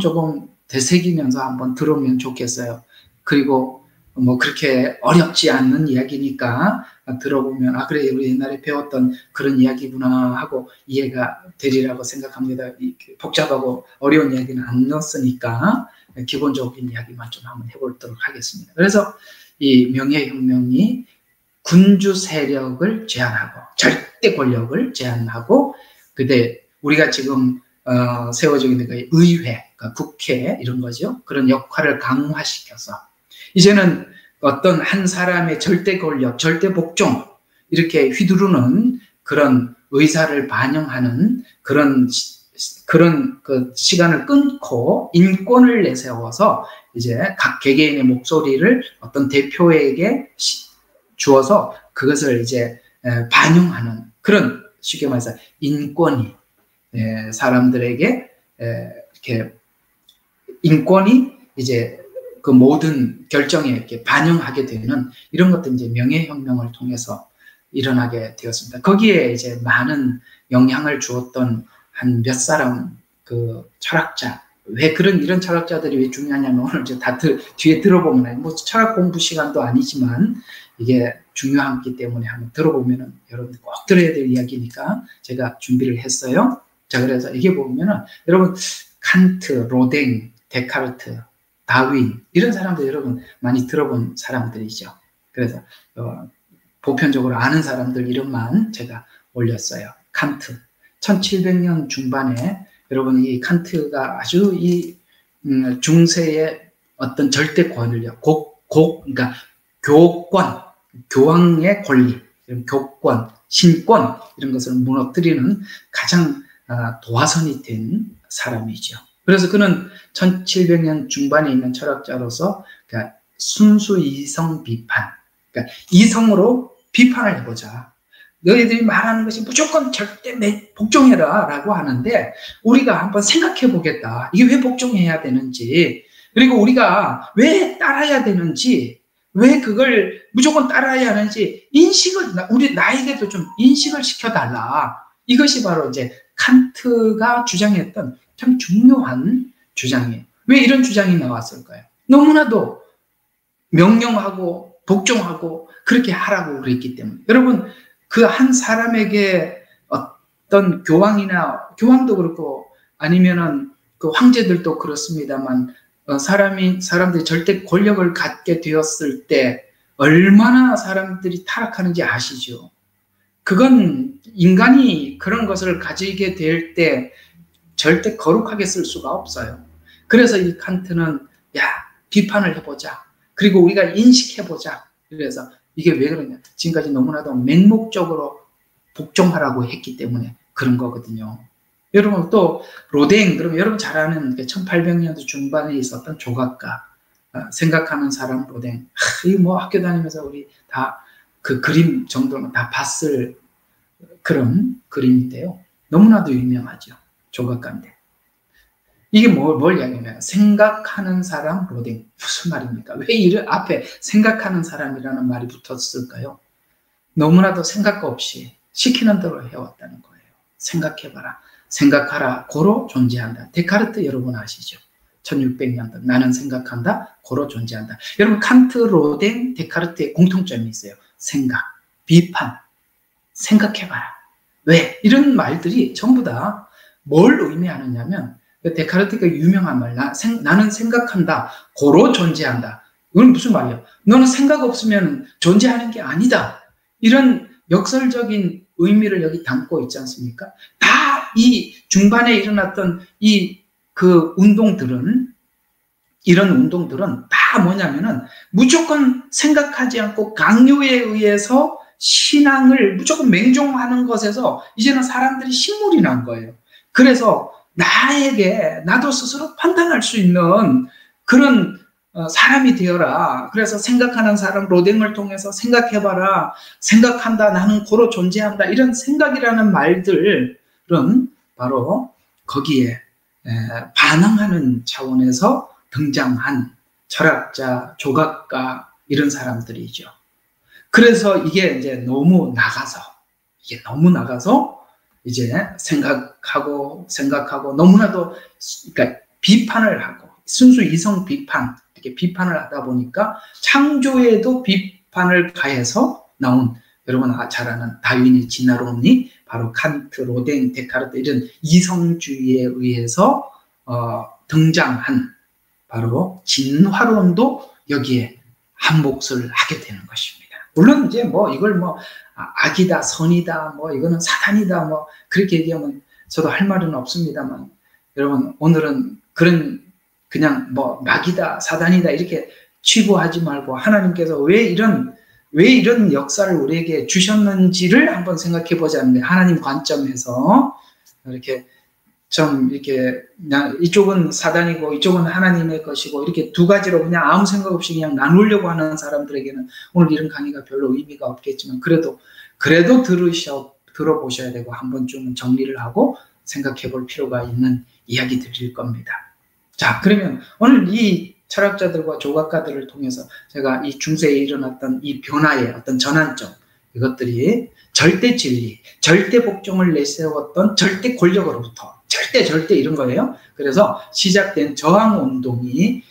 조금 되새기면서 한번 들으면 좋겠어요. 그리고 뭐 그렇게 어렵지 않는 이야기니까 들어보면 그래 우리 옛날에 배웠던 그런 이야기구나 하고 이해가 되리라고 생각합니다. 복잡하고 어려운 이야기는 안 넣었으니까 기본적인 이야기만 좀 한번 해보도록 하겠습니다. 그래서 이 명예혁명이 군주 세력을 제한하고 절대 권력을 제한하고 근데 우리가 지금 세워져 있는 그 의회, 그러니까 국회 이런 거죠. 그런 역할을 강화시켜서 이제는 어떤 한 사람의 절대 권력, 절대 복종 이렇게 휘두르는 그런 의사를 반영하는 그런 그 시간을 끊고 인권을 내세워서 이제 각 개개인의 목소리를 어떤 대표에게 주어서 그것을 이제 반영하는 그런 쉽게 말해서 인권이 사람들에게 이렇게 인권이 이제 그 모든 결정에 이렇게 반영하게 되는 이런 것들 이제 명예혁명을 통해서 일어나게 되었습니다. 거기에 이제 많은 영향을 주었던 한 몇 사람 그 철학자 왜 이런 철학자들이 왜 중요하냐면 오늘 이제 다 뒤에 들어보면 뭐 철학 공부 시간도 아니지만 이게 중요하기 때문에 한번 들어보면은 여러분들 꼭 들어야 될 이야기니까 제가 준비를 했어요. 자 그래서 이게 보면은 여러분 칸트, 로댕, 데카르트, 다윈 이런 사람들 여러분 많이 들어본 사람들이죠. 그래서 보편적으로 아는 사람들 이름만 제가 올렸어요. 칸트 1700년 중반에 여러분 이 칸트가 아주 이 중세의 어떤 절대 권력, 그러니까 교권, 교황의 권리, 교권, 신권 이런 것을 무너뜨리는 가장 도화선이 된 사람이죠. 그래서 그는 1700년 중반에 있는 철학자로서 그러니까 순수 이성 비판, 그러니까 이성으로 비판을 해보자. 너희들이 말하는 것이 무조건 절대 복종해라 라고 하는데 우리가 한번 생각해 보겠다. 이게 왜 복종해야 되는지 그리고 우리가 왜 따라야 되는지 왜 그걸 무조건 따라야 하는지 나에게도 좀 인식을 시켜달라. 이것이 바로 이제 칸트가 주장했던 참 중요한 주장이에요. 왜 이런 주장이 나왔을까요? 너무나도 명령하고 복종하고 그렇게 하라고 그랬기 때문에 여러분 그 한 사람에게 어떤 교황도 그렇고 아니면은 그 황제들도 그렇습니다만 사람들이 절대 권력을 갖게 되었을 때 얼마나 사람들이 타락하는지 아시죠? 그건 인간이 그런 것을 가지게 될 때 절대 거룩하게 쓸 수가 없어요. 그래서 이 칸트는 비판을 해보자. 그리고 우리가 인식해보자. 그래서 이게 왜 그러냐. 지금까지 너무나도 맹목적으로 복종하라고 했기 때문에 그런 거거든요. 여러분 또 로댕, 그럼 여러분 잘 아는 1800년도 중반에 있었던 조각가, 생각하는 사람 로댕. 이거 뭐 학교 다니면서 우리 다 그 그림 정도는 다 봤을 그런 그림인데요. 너무나도 유명하죠. 조각가인데. 이게 뭘 이야기하냐면 생각하는 사람 로댕. 무슨 말입니까? 왜 이를 앞에 생각하는 사람이라는 말이 붙었을까요? 너무나도 생각 없이 시키는 대로 해왔다는 거예요. 생각해봐라. 생각하라. 고로 존재한다. 데카르트 여러분 아시죠? 1600년도 나는 생각한다. 고로 존재한다. 여러분 칸트, 로댕, 데카르트의 공통점이 있어요. 생각, 비판, 생각해봐라. 왜? 이런 말들이 전부 다 뭘 의미하느냐면 데카르트가 유명한 말, 나는 생각한다. 고로 존재한다. 이건 무슨 말이야? 너는 생각 없으면 존재하는 게 아니다. 이런 역설적인 의미를 여기 담고 있지 않습니까? 다 이 중반에 일어났던 그 운동들은, 이런 운동들은 다 뭐냐면은 무조건 생각하지 않고 강요에 의해서 신앙을 무조건 맹종하는 것에서 이제는 사람들이 식물이 난 거예요. 그래서 나도 스스로 판단할 수 있는 그런 사람이 되어라. 그래서 생각하는 사람 로댕을 통해서 생각해봐라. 생각한다. 나는 고로 존재한다. 이런 생각이라는 말들은 바로 거기에 반항하는 차원에서 등장한 철학자, 조각가 이런 사람들이죠. 그래서 이게 이제 너무 나가서 이제 생각하고 너무나도 그러니까 비판을 하고 순수 이성 비판 이렇게 비판을 하다 보니까 창조에도 비판을 가해서 나온 여러분 잘 아는 다윈의 진화론이 바로 칸트, 로댕, 데카르트 이런 이성주의에 의해서 등장한 바로 진화론도 여기에 한 몫을 하게 되는 것입니다. 물론 이제 뭐 이걸 뭐 악이다, 선이다, 뭐 이거는 사탄이다, 뭐 그렇게 얘기하면 저도 할 말은 없습니다만, 여러분 오늘은 그런 그냥 뭐 마귀다, 사단이다 이렇게 치부하지 말고 하나님께서 왜 이런 역사를 우리에게 주셨는지를 한번 생각해 보자는데, 하나님 관점에서 이렇게 좀 이렇게 그냥 이쪽은 사단이고 이쪽은 하나님의 것이고 이렇게 두 가지로 그냥 아무 생각 없이 그냥 나누려고 하는 사람들에게는 오늘 이런 강의가 별로 의미가 없겠지만, 그래도 들어보셔야 되고 한 번쯤은 정리를 하고 생각해 볼 필요가 있는 이야기 드릴 겁니다. 자, 그러면 오늘 이 철학자들과 조각가들을 통해서 제가 이 중세에 일어났던 이 변화의 어떤 전환점, 이것들이 절대 진리, 절대 복종을 내세웠던 절대 권력으로부터 절대 이런 거예요. 그래서 시작된 저항운동이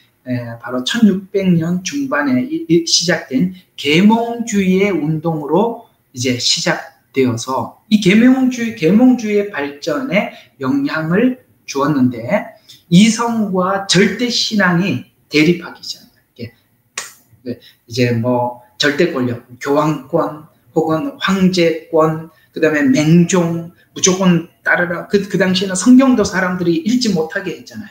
바로 1600년 중반에 시작된 계몽주의의 운동으로 이제 시작되어서 이 계몽주의의 발전에 영향을 주었는데, 이성과 절대 신앙이 대립하기 시작합니다. 이제 뭐 절대 권력, 교황권 혹은 황제권, 그 다음에 맹종, 무조건 따르라. 그 당시에는 성경도 사람들이 읽지 못하게 했잖아요.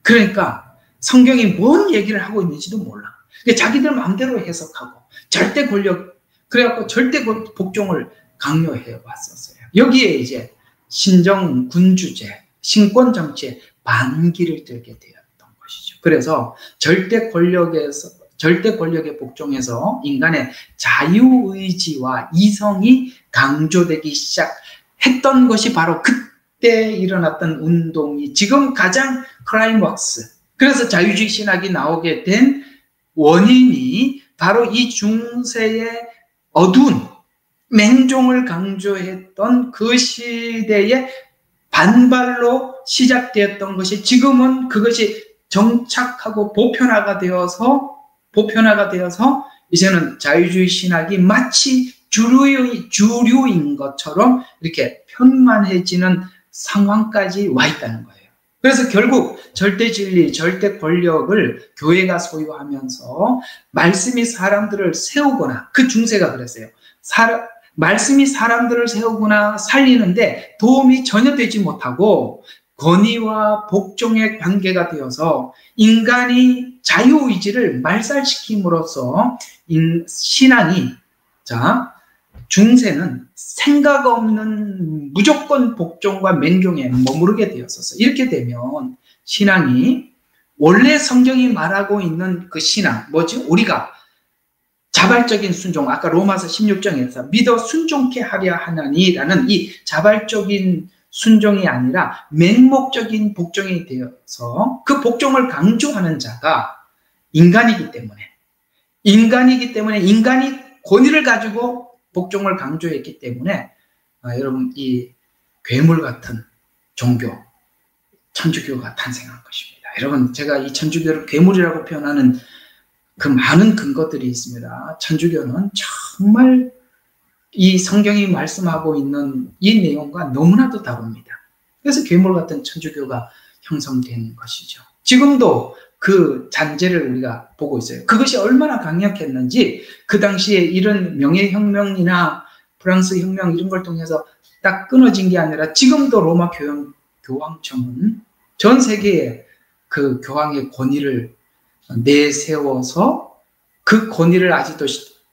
그러니까 성경이 뭔 얘기를 하고 있는지도 몰라. 자기들 마음대로 해석하고 절대 권력, 그래갖고 절대 복종을 강요해 왔었어요. 여기에 이제 신정 군주제, 신권 정치에 반기를 들게 되었던 것이죠. 그래서 절대 권력에 복종해서 인간의 자유의지와 이성이 강조되기 시작했던 것이 바로 그때 일어났던 운동이 지금 가장 클라이막스. 그래서 자유주의 신학이 나오게 된 원인이 바로 이 중세의 어두운 맹종을 강조했던 그 시대의 반발로 시작되었던 것이 지금은 그것이 정착하고 보편화가 되어서 이제는 자유주의 신학이 마치 주류인 것처럼 이렇게 편만해지는 상황까지 와 있다는 거예요. 그래서 결국 절대 진리, 절대 권력을 교회가 소유하면서 말씀이 사람들을 세우거나, 그 중세가 그랬어요. 말씀이 사람들을 세우거나 살리는데 도움이 전혀 되지 못하고 권위와 복종의 관계가 되어서 인간이 자유의지를 말살시킴으로써 신앙이, 중세는 생각 없는 무조건 복종과 맹종에 머무르게 되었었어요. 이렇게 되면 신앙이 원래 성경이 말하고 있는 그 신앙, 뭐지? 우리가 자발적인 순종, 아까 로마서 16장에서 믿어 순종케 하려 하나니라는 이 자발적인 순종이 아니라 맹목적인 복종이 되어서 그 복종을 강조하는 자가 인간이기 때문에 인간이 권위를 가지고 복종을 강조했기 때문에 여러분, 이 괴물 같은 종교, 천주교가 탄생한 것입니다. 여러분, 제가 이 천주교를 괴물이라고 표현하는 그 많은 근거들이 있습니다. 천주교는 정말 이 성경이 말씀하고 있는 이 내용과 너무나도 다릅니다. 그래서 괴물 같은 천주교가 형성된 것이죠. 지금도 그 잔재를 우리가 보고 있어요. 그것이 얼마나 강력했는지, 그 당시에 이런 명예혁명이나 프랑스 혁명 이런 걸 통해서 딱 끊어진 게 아니라 지금도 로마 교황청은 전 세계에 그 교황의 권위를 내세워서 그 권위를 아직도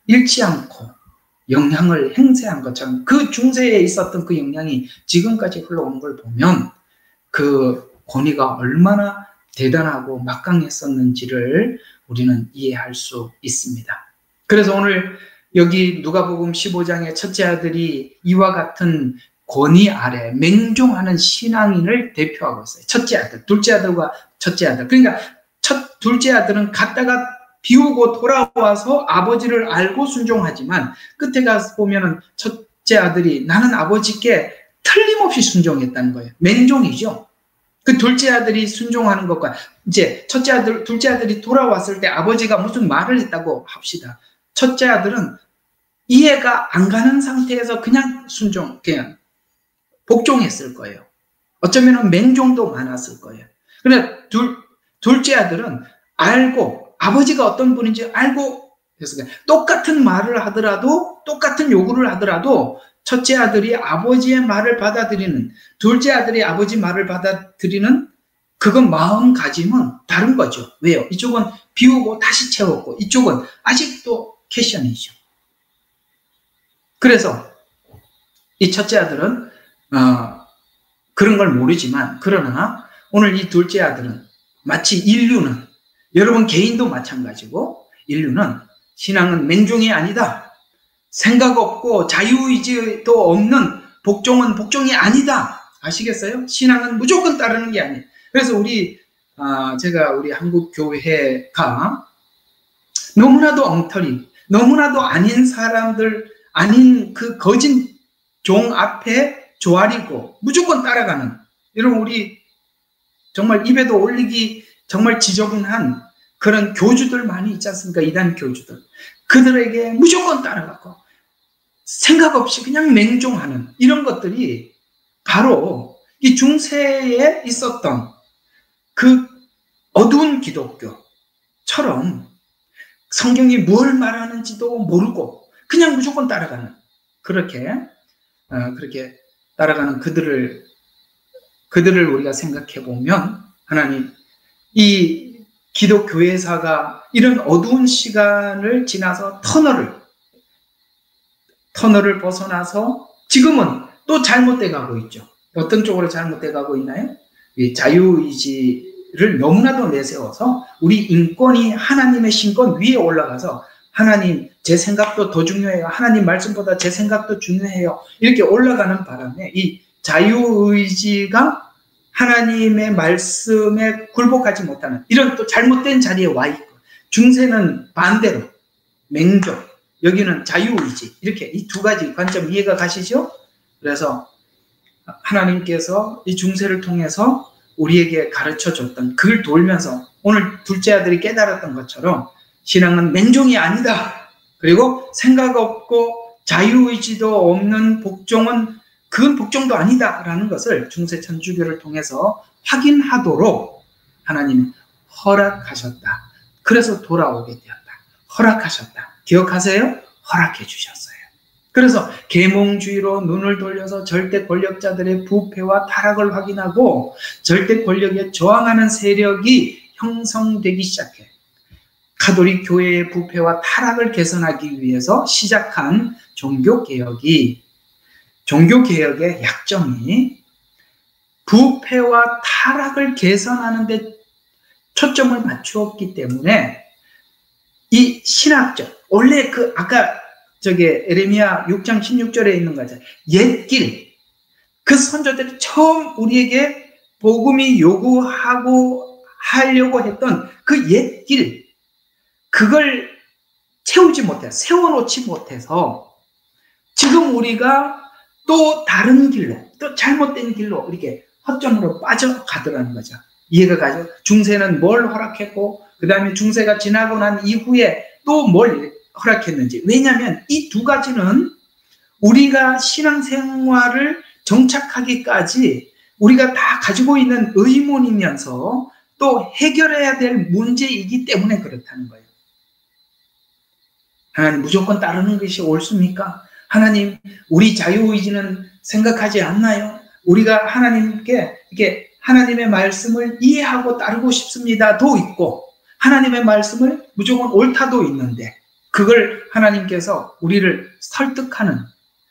잃지 않고 영향을 행사한 것처럼, 그 중세에 있었던 그 영향이 지금까지 흘러오는 걸 보면 그 권위가 얼마나 대단하고 막강했었는지를 우리는 이해할 수 있습니다. 그래서 오늘 여기 누가복음 15장의 첫째 아들이 이와 같은 권위 아래 맹종하는 신앙인을 대표하고 있어요. 첫째 아들, 둘째 아들과 첫째 아들. 그러니까 둘째 아들은 갔다가 비우고 돌아와서 아버지를 알고 순종하지만 끝에 가서 보면은 첫째 아들이 나는 아버지께 틀림없이 순종했다는 거예요. 맹종이죠. 그 둘째 아들이 순종하는 것과 이제 둘째 아들이 돌아왔을 때 아버지가 무슨 말을 했다고 합시다. 첫째 아들은 이해가 안 가는 상태에서 그냥 복종했을 거예요. 어쩌면 맹종도 많았을 거예요. 그런데 둘째 아들은 알고, 아버지가 어떤 분인지 알고 그래서 똑같은 말을 하더라도, 똑같은 요구를 하더라도 첫째 아들이 아버지의 말을 받아들이는, 둘째 아들이 아버지 말을 받아들이는 그건 마음가짐은 다른 거죠. 왜요? 이쪽은 비우고 다시 채웠고 이쪽은 아직도 캐션이죠. 그래서 이 첫째 아들은 그런 걸 모르지만, 그러나 오늘 이 둘째 아들은 마치 인류는, 여러분 개인도 마찬가지고, 인류는 신앙은 맹종이 아니다, 생각 없고 자유의지도 없는 복종은 복종이 아니다, 아시겠어요? 신앙은 무조건 따르는 게 아니에요. 그래서 제가 우리 한국 교회가 너무나도 엉터리, 너무나도 아닌 사람들, 아닌 그 거짓 종 앞에 조아리고 무조건 따라가는, 여러분 우리 정말 입에도 올리기 정말 지저분한 그런 교주들 많이 있지 않습니까? 이단 교주들. 그들에게 무조건 따라가고 생각 없이 그냥 맹종하는 이런 것들이 바로 이 중세에 있었던 그 어두운 기독교처럼 성경이 뭘 말하는지도 모르고 그냥 무조건 따라가는, 그렇게 따라가는 그들을 우리가 생각해 보면, 하나님 이 기독교회사가 이런 어두운 시간을 지나서 터널을 벗어나서 지금은 또 잘못돼 가고 있죠. 어떤 쪽으로 잘못돼 가고 있나요? 이 자유의지를 너무나도 내세워서 우리 인권이 하나님의 신권 위에 올라가서, 하나님 제 생각도 더 중요해요, 하나님 말씀보다 제 생각도 중요해요, 이렇게 올라가는 바람에 이 자유의지가 하나님의 말씀에 굴복하지 못하는 이런 또 잘못된 자리에 와 있고, 중세는 반대로 맹종, 여기는 자유의지, 이렇게 이 두 가지 관점 이해가 가시죠? 그래서 하나님께서 이 중세를 통해서 우리에게 가르쳐 줬던, 그걸 돌면서 오늘 둘째 아들이 깨달았던 것처럼 신앙은 맹종이 아니다, 그리고 생각 없고 자유의지도 없는 복종은 그건 복종도 아니다라는 것을 중세 천주교를 통해서 확인하도록 하나님이 허락하셨다. 그래서 돌아오게 되었다. 허락하셨다. 기억하세요? 허락해 주셨어요. 그래서 계몽주의로 눈을 돌려서 절대 권력자들의 부패와 타락을 확인하고 절대 권력에 저항하는 세력이 형성되기 시작해. 가톨릭 교회의 부패와 타락을 개선하기 위해서 시작한 종교개혁의 약점이 부패와 타락을 개선하는 데 초점을 맞추었기 때문에 이 신학적, 원래 아까 에레미야 6장 16절에 있는 거죠. 옛길, 그 선조들이 처음 우리에게 복음이 요구하고 하려고 했던 그 옛길, 그걸 채우지 못해서, 세워놓지 못해서 지금 우리가 또 다른 길로, 또 잘못된 길로 이렇게 허점으로 빠져가더라는 거죠. 이해가 가죠? 중세는 뭘 허락했고, 그 다음에 중세가 지나고 난 이후에 또 뭘 허락했는지. 왜냐하면 이 두 가지는 우리가 신앙생활을 정착하기까지 우리가 다 가지고 있는 의문이면서 또 해결해야 될 문제이기 때문에 그렇다는 거예요. 하나님 무조건 따르는 것이 옳습니까? 하나님 우리 자유의지는 생각하지 않나요? 우리가 하나님께 이렇게 하나님의 말씀을 이해하고 따르고 싶습니다도 있고, 하나님의 말씀을 무조건 옳다도 있는데, 그걸 하나님께서 우리를 설득하는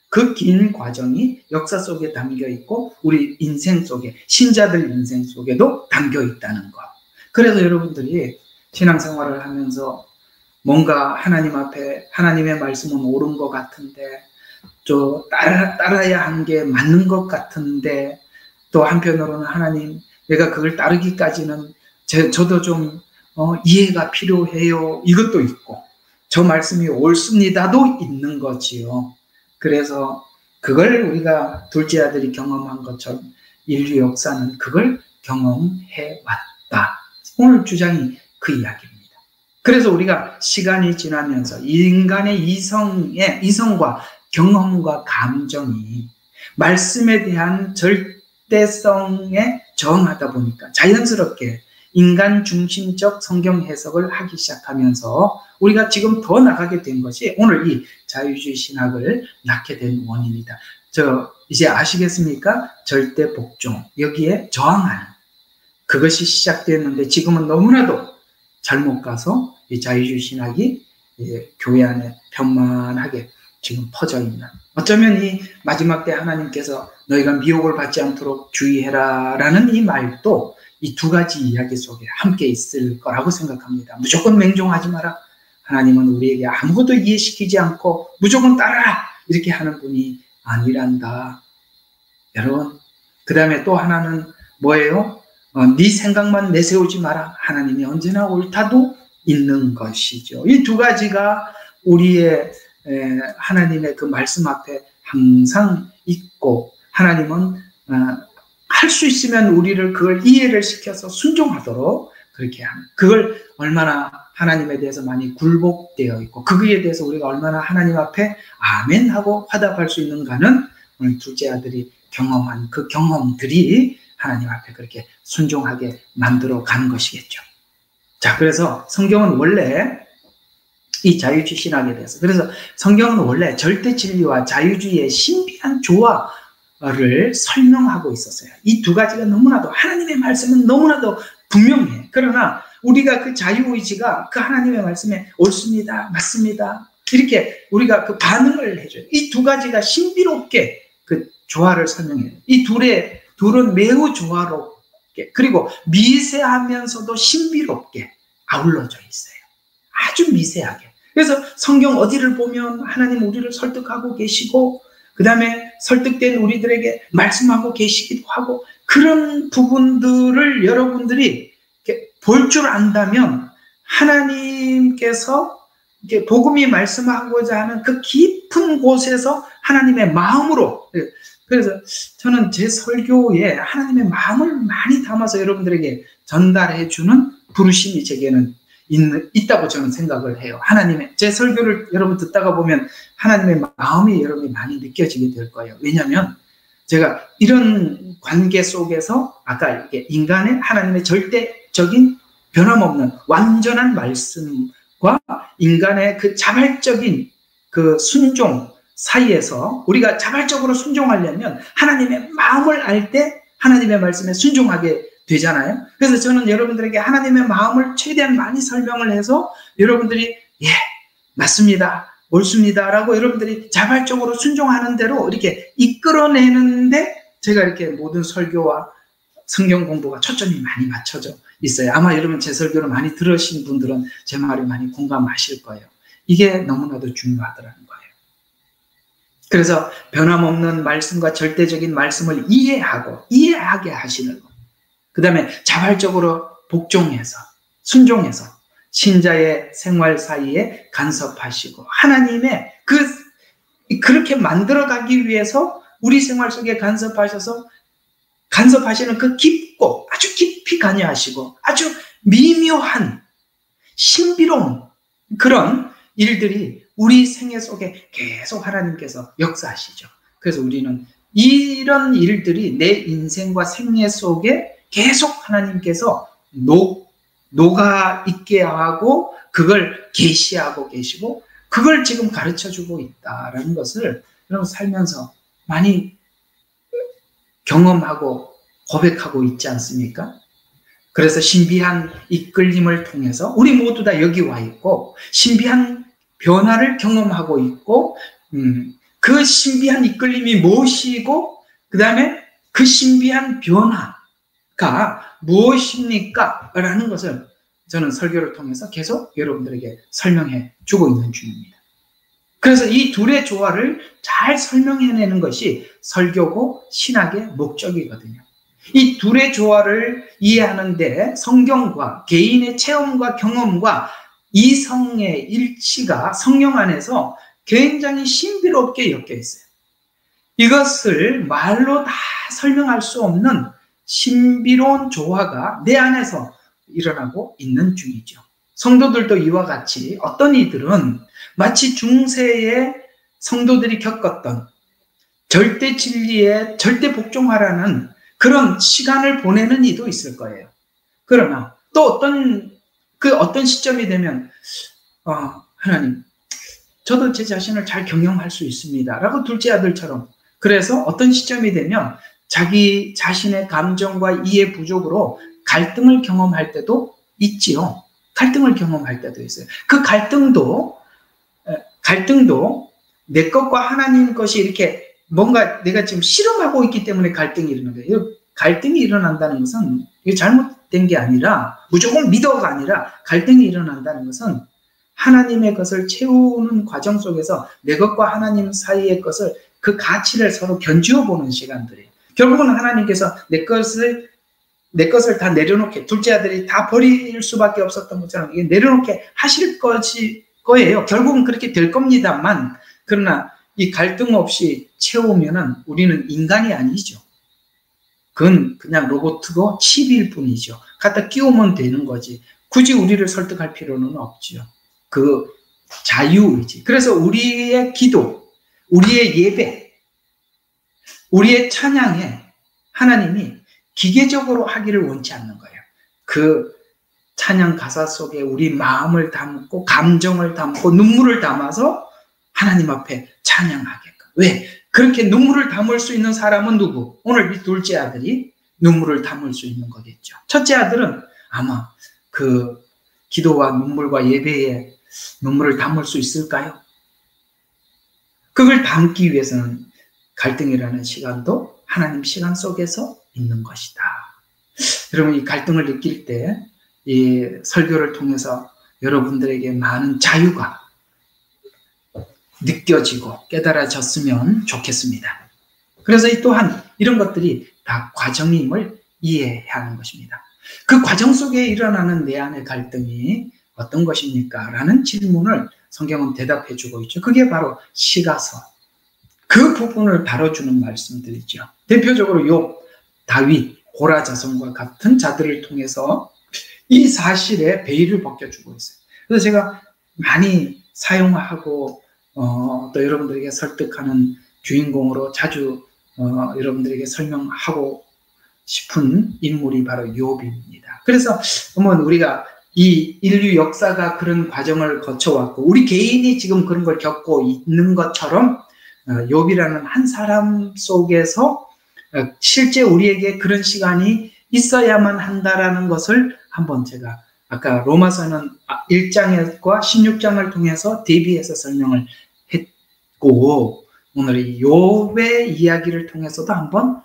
그 긴 과정이 역사 속에 담겨 있고 우리 인생 속에, 신자들 인생 속에도 담겨 있다는 것. 그래서 여러분들이 신앙생활을 하면서 뭔가 하나님 앞에 하나님의 말씀은 옳은 것 같은데, 또 따라야 하는 게 맞는 것 같은데, 또 한편으로는 하나님 내가 그걸 따르기까지는 저도 좀 이해가 필요해요, 이것도 있고, 저 말씀이 옳습니다도 있는 거지요. 그래서 그걸 우리가 둘째 아들이 경험한 것처럼 인류 역사는 그걸 경험해 왔다. 오늘 주장이 그 이야기입니다. 그래서 우리가 시간이 지나면서 인간의 이성과 경험과 감정이 말씀에 대한 절대성에 저항하다 보니까 자연스럽게 인간 중심적 성경 해석을 하기 시작하면서 우리가 지금 더 나가게 된 것이 오늘 이 자유주의 신학을 낳게 된 원인이다. 이제 아시겠습니까? 절대 복종, 여기에 저항하는 그것이 시작되었는데 지금은 너무나도 잘못 가서 이 자유주의 신학이 교회 안에 편만하게 지금 퍼져 있는, 어쩌면 이 마지막 때 하나님께서 너희가 미혹을 받지 않도록 주의해라 라는 이 말도 이 두 가지 이야기 속에 함께 있을 거라고 생각합니다. 무조건 맹종하지 마라. 하나님은 우리에게 아무것도 이해시키지 않고 무조건 따라라 이렇게 하는 분이 아니란다. 여러분, 그 다음에 또 하나는 뭐예요? 네 생각만 내세우지 마라. 하나님이 언제나 옳다도 있는 것이죠. 이 두 가지가 우리의 하나님의 그 말씀 앞에 항상 있고, 하나님은 할 수 있으면 우리를 그걸 이해를 시켜서 순종하도록 그렇게 하는, 그걸 얼마나 하나님에 대해서 많이 굴복되어 있고 거기에 대해서 우리가 얼마나 하나님 앞에 아멘 하고 화답할 수 있는가는 오늘 둘째 아들이 경험한 그 경험들이 하나님 앞에 그렇게 순종하게 만들어 가는 것이겠죠. 자, 그래서 성경은 원래 이 자유주의 신학에 대해서, 그래서 성경은 원래 절대 진리와 자유주의의 신비한 조화를 설명하고 있었어요. 이 두 가지가 너무나도, 하나님의 말씀은 너무나도 분명해. 그러나 우리가 그 자유의지가 그 하나님의 말씀에 옳습니다, 맞습니다, 이렇게 우리가 그 반응을 해줘요. 이 두 가지가 신비롭게 그 조화를 설명해요. 이 둘은 매우 조화롭게, 그리고 미세하면서도 신비롭게 아울러져 있어요. 아주 미세하게. 그래서 성경 어디를 보면 하나님 우리를 설득하고 계시고, 그 다음에 설득된 우리들에게 말씀하고 계시기도 하고, 그런 부분들을 여러분들이 볼 줄 안다면 하나님께서 복음이 말씀하고자 하는 그 깊은 곳에서 하나님의 마음으로, 그래서 저는 제 설교에 하나님의 마음을 많이 담아서 여러분들에게 전달해 주는 부르심이 제게는 있다고 저는 생각을 해요. 하나님의, 제 설교를 여러분 듣다가 보면 하나님의 마음이 여러분이 많이 느껴지게 될 거예요. 왜냐하면 제가 이런 관계 속에서 아까 이게 인간의 하나님의 절대적인 변함없는 완전한 말씀과 인간의 그 자발적인 그 순종 사이에서 우리가 자발적으로 순종하려면 하나님의 마음을 알 때 하나님의 말씀에 순종하게 되잖아요. 그래서 저는 여러분들에게 하나님의 마음을 최대한 많이 설명을 해서 여러분들이 예, 맞습니다, 옳습니다 라고 여러분들이 자발적으로 순종하는 대로 이렇게 이끌어내는데 제가 이렇게 모든 설교와 성경 공부가 초점이 많이 맞춰져 있어요. 아마 여러분 제 설교를 많이 들으신 분들은 제 말에 많이 공감하실 거예요. 이게 너무나도 중요하더라는 거예요. 그래서 변함없는 말씀과 절대적인 말씀을 이해하게 하시는 것. 그 다음에 자발적으로 복종해서 순종해서 신자의 생활 사이에 간섭하시고 하나님의 그렇게 만들어가기 위해서 우리 생활 속에 간섭하시는 그 깊고 아주 깊이 관여하시고 아주 미묘한 신비로운 그런 일들이 우리 생애 속에 계속 하나님께서 역사하시죠. 그래서 우리는 이런 일들이 내 인생과 생애 속에 계속 하나님께서 녹아 있게 하고 그걸 계시하고 계시고 그걸 지금 가르쳐주고 있다라는 것을 여러분 살면서 많이 경험하고 고백하고 있지 않습니까? 그래서 신비한 이끌림을 통해서 우리 모두 다 여기 와 있고 신비한 변화를 경험하고 있고 그 신비한 이끌림이 무엇이고 그 다음에 그 신비한 변화가 무엇입니까? 라는 것을 저는 설교를 통해서 계속 여러분들에게 설명해 주고 있는 중입니다. 그래서 이 둘의 조화를 잘 설명해내는 것이 설교고 신학의 목적이거든요. 이 둘의 조화를 이해하는데 성경과 개인의 체험과 경험과 이성의 일치가 성령 안에서 굉장히 신비롭게 엮여 있어요. 이것을 말로 다 설명할 수 없는 신비로운 조화가 내 안에서 일어나고 있는 중이죠. 성도들도 이와 같이 어떤 이들은 마치 중세의 성도들이 겪었던 절대 진리에 절대 복종하라는 그런 시간을 보내는 이도 있을 거예요. 그러나 또 어떤 시점이 되면 하나님, 저도 제 자신을 잘 경영할 수 있습니다 라고 둘째 아들처럼, 그래서 어떤 시점이 되면 자기 자신의 감정과 이해 부족으로 갈등을 경험할 때도 있지요. 갈등을 경험할 때도 있어요. 그 갈등도 내 것과 하나님 것이 이렇게 뭔가 내가 지금 실험하고 있기 때문에 갈등이 일어나는 거예요. 갈등이 일어난다는 것은 이게 잘못된 게 아니라, 무조건 믿어가 아니라, 갈등이 일어난다는 것은 하나님의 것을 채우는 과정 속에서 내 것과 하나님 사이의 것을, 그 가치를 서로 견주어 보는 시간들이에요. 결국은 하나님께서 내 것을 다 내려놓게, 둘째 아들이 다 버릴 수밖에 없었던 것처럼 이게 내려놓게 하실 거예요. 결국은 그렇게 될 겁니다만, 그러나 이 갈등 없이 채우면은 우리는 인간이 아니죠. 그건 그냥 로봇이고 칩일 뿐이죠. 갖다 끼우면 되는 거지. 굳이 우리를 설득할 필요는 없죠. 그 자유의지. 그래서 우리의 기도, 우리의 예배, 우리의 찬양에 하나님이 기계적으로 하기를 원치 않는 거예요. 그 찬양 가사 속에 우리 마음을 담고 감정을 담고 눈물을 담아서 하나님 앞에 찬양하게끔. 왜? 그렇게 눈물을 담을 수 있는 사람은 누구? 오늘 이 둘째 아들이 눈물을 담을 수 있는 거겠죠. 첫째 아들은 아마 그 기도와 눈물과 예배에 눈물을 담을 수 있을까요? 그걸 담기 위해서는 갈등이라는 시간도 하나님 시간 속에서 있는 것이다. 여러분, 이 갈등을 느낄 때 이 설교를 통해서 여러분들에게 많은 자유가 느껴지고 깨달아졌으면 좋겠습니다. 그래서 또한 이런 것들이 다 과정임을 이해해야 하는 것입니다. 그 과정 속에 일어나는 내 안의 갈등이 어떤 것입니까? 라는 질문을 성경은 대답해 주고 있죠. 그게 바로 시가서. 그 부분을 다뤄주는 말씀들이죠. 대표적으로 욥, 다윗, 고라 자손과 같은 자들을 통해서 이 사실에 베일을 벗겨주고 있어요. 그래서 제가 많이 사용하고 또 여러분들에게 설득하는 주인공으로 자주 여러분들에게 설명하고 싶은 인물이 바로 욥입니다. 그래서 우리가 이 인류 역사가 그런 과정을 거쳐왔고 우리 개인이 지금 그런 걸 겪고 있는 것처럼 욥이라는 한 사람 속에서 실제 우리에게 그런 시간이 있어야만 한다라는 것을 한번 제가 아까 로마서는 1장과 16장을 통해서 대비해서 설명을 했고, 오늘 이 욥의 이야기를 통해서도 한번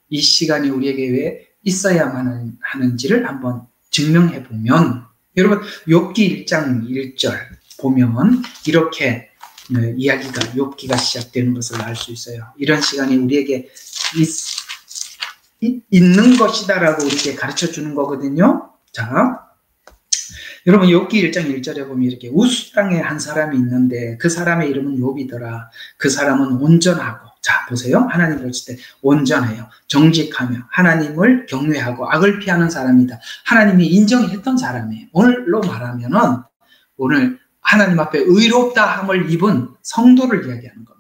이 시간이 우리에게 왜 있어야만 하는지를 한번 증명해 보면, 여러분 욥기 1장 1절 보면 이렇게 이야기가, 욥기가 시작되는 것을 알 수 있어요. 이런 시간이 우리에게 있는 것이다라고 우리에게 가르쳐 주는 거거든요. 자, 여러분 욥기 1장 1절에 보면 이렇게, 우스 땅에 한 사람이 있는데 그 사람의 이름은 욥이더라. 그 사람은 온전하고, 자 보세요, 하나님을 볼 때 온전해요, 정직하며 하나님을 경외하고 악을 피하는 사람이다. 하나님이 인정했던 사람이에요. 오늘로 말하면은 오늘 하나님 앞에 의롭다 함을 입은 성도를 이야기하는 겁니다.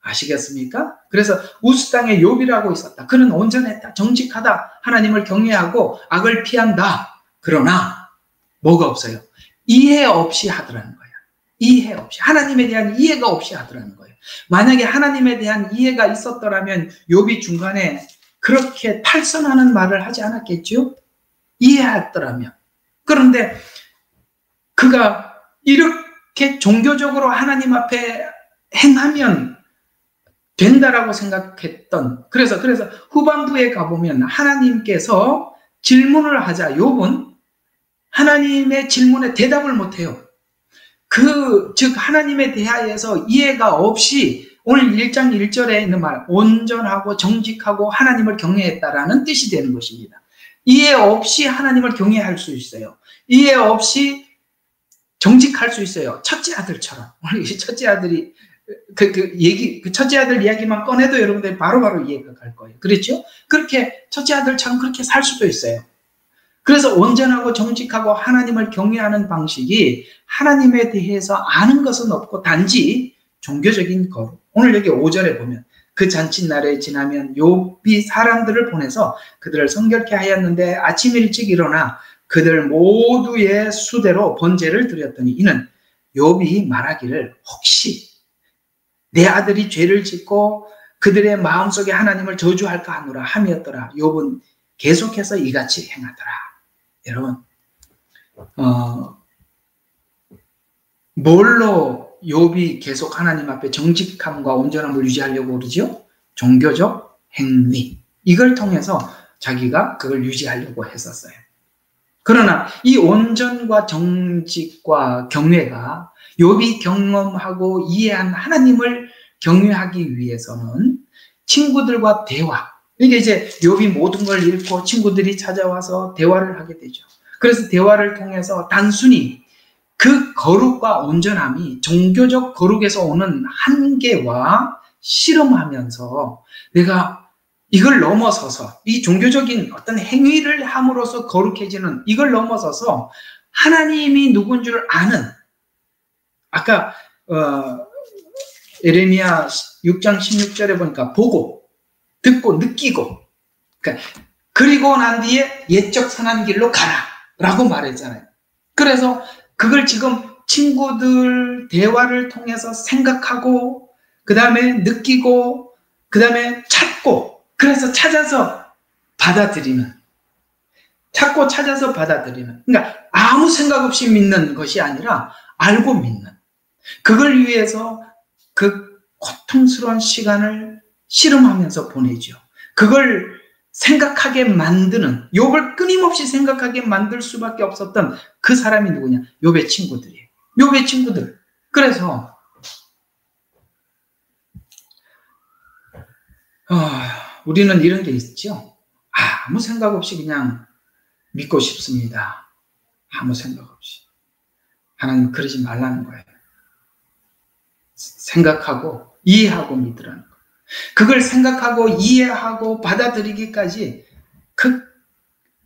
아시겠습니까? 그래서 우스 땅에 욥이라고 있었다. 그는 온전했다, 정직하다, 하나님을 경외하고 악을 피한다. 그러나 뭐가 없어요? 이해 없이 하더라는 거예요. 이해 없이, 하나님에 대한 이해가 없이 하더라는 거예요. 만약에 하나님에 대한 이해가 있었더라면 욥이 중간에 그렇게 탈선하는 말을 하지 않았겠죠? 이해했더라면. 그런데 그가 이렇게 종교적으로 하나님 앞에 행하면 된다라고 생각했던, 그래서 후반부에 가보면 하나님께서 질문을 하자 욥은 하나님의 질문에 대답을 못해요. 즉 하나님에 대하여서 이해가 없이, 오늘 1장 1절에 있는 말, 온전하고 정직하고 하나님을 경외했다라는 뜻이 되는 것입니다. 이해 없이 하나님을 경외할 수 있어요. 이해 없이 정직할 수 있어요. 첫째 아들처럼. 오늘 첫째 아들이 첫째 아들 이야기만 꺼내도 여러분들 바로바로 이해가 갈 거예요. 그렇죠? 그렇게 첫째 아들처럼 그렇게 살 수도 있어요. 그래서 온전하고 정직하고 하나님을 경외하는 방식이 하나님에 대해서 아는 것은 없고 단지 종교적인 거룩. 오늘 여기 5절에 보면 그 잔칫날에 지나면 욥이 사람들을 보내서 그들을 성결케 하였는데 아침 일찍 일어나 그들 모두의 수대로 번제를 드렸더니 이는 욥이 말하기를 혹시 내 아들이 죄를 짓고 그들의 마음속에 하나님을 저주할까 하노라 함이었더라. 욥은 계속해서 이같이 행하더라. 여러분, 뭘로 욥이 계속 하나님 앞에 정직함과 온전함을 유지하려고 그러죠? 종교적 행위. 이걸 통해서 자기가 그걸 유지하려고 했었어요. 그러나 이 온전과 정직과 경외가 욥이 경험하고 이해한 하나님을 경외하기 위해서는 친구들과 대화, 이게 이제 욥이 모든 걸 잃고 친구들이 찾아와서 대화를 하게 되죠. 그래서 대화를 통해서 단순히 그 거룩과 온전함이 종교적 거룩에서 오는 한계와 씨름하면서 내가 이걸 넘어서서 이 종교적인 어떤 행위를 함으로써 거룩해지는 이걸 넘어서서 하나님이 누군 줄 아는, 아까 예레미야 6장 16절에 보니까 보고 듣고 느끼고, 그러니까 그리고 난 뒤에 옛적 선한 길로 가라 라고 말했잖아요. 그래서 그걸 지금 친구들 대화를 통해서 생각하고 그 다음에 느끼고 그 다음에 찾고, 그래서 찾아서 받아들이는, 찾고 찾아서 받아들이는, 그러니까 아무 생각 없이 믿는 것이 아니라 알고 믿는, 그걸 위해서 그 고통스러운 시간을 씨름하면서 보내죠. 그걸 생각하게 만드는, 욥을 끊임없이 생각하게 만들 수밖에 없었던 그 사람이 누구냐? 욥의 친구들이에요. 욥의 친구들. 그래서 우리는 이런 게 있죠. 아무 생각 없이 그냥 믿고 싶습니다. 아무 생각 없이. 하나님 그러지 말라는 거예요. 생각하고 이해하고 믿으라는 거예요. 그걸 생각하고 이해하고 받아들이기까지 그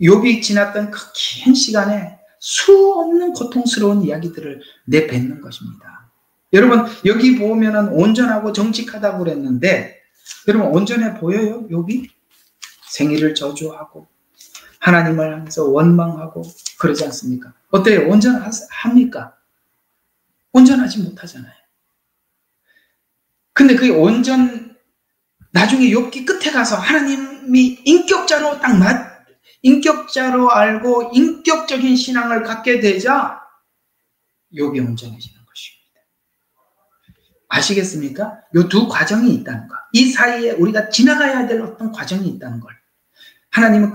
욥이 지났던 그 긴 시간에 수 없는 고통스러운 이야기들을 내뱉는 것입니다. 여러분, 여기 보면은 온전하고 정직하다고 그랬는데, 여러분 온전해 보여요? 욥이? 생일을 저주하고 하나님을 향해서 원망하고 그러지 않습니까? 어때요? 온전합니까? 온전하지 못하잖아요. 근데 그 나중에 욥기 끝에 가서 하나님이 인격자로 인격자로 알고 인격적인 신앙을 갖게 되자 욥이 온전해지는 것입니다. 아시겠습니까? 이 두 과정이 있다는 것. 이 사이에 우리가 지나가야 될 어떤 과정이 있다는 걸. 하나님은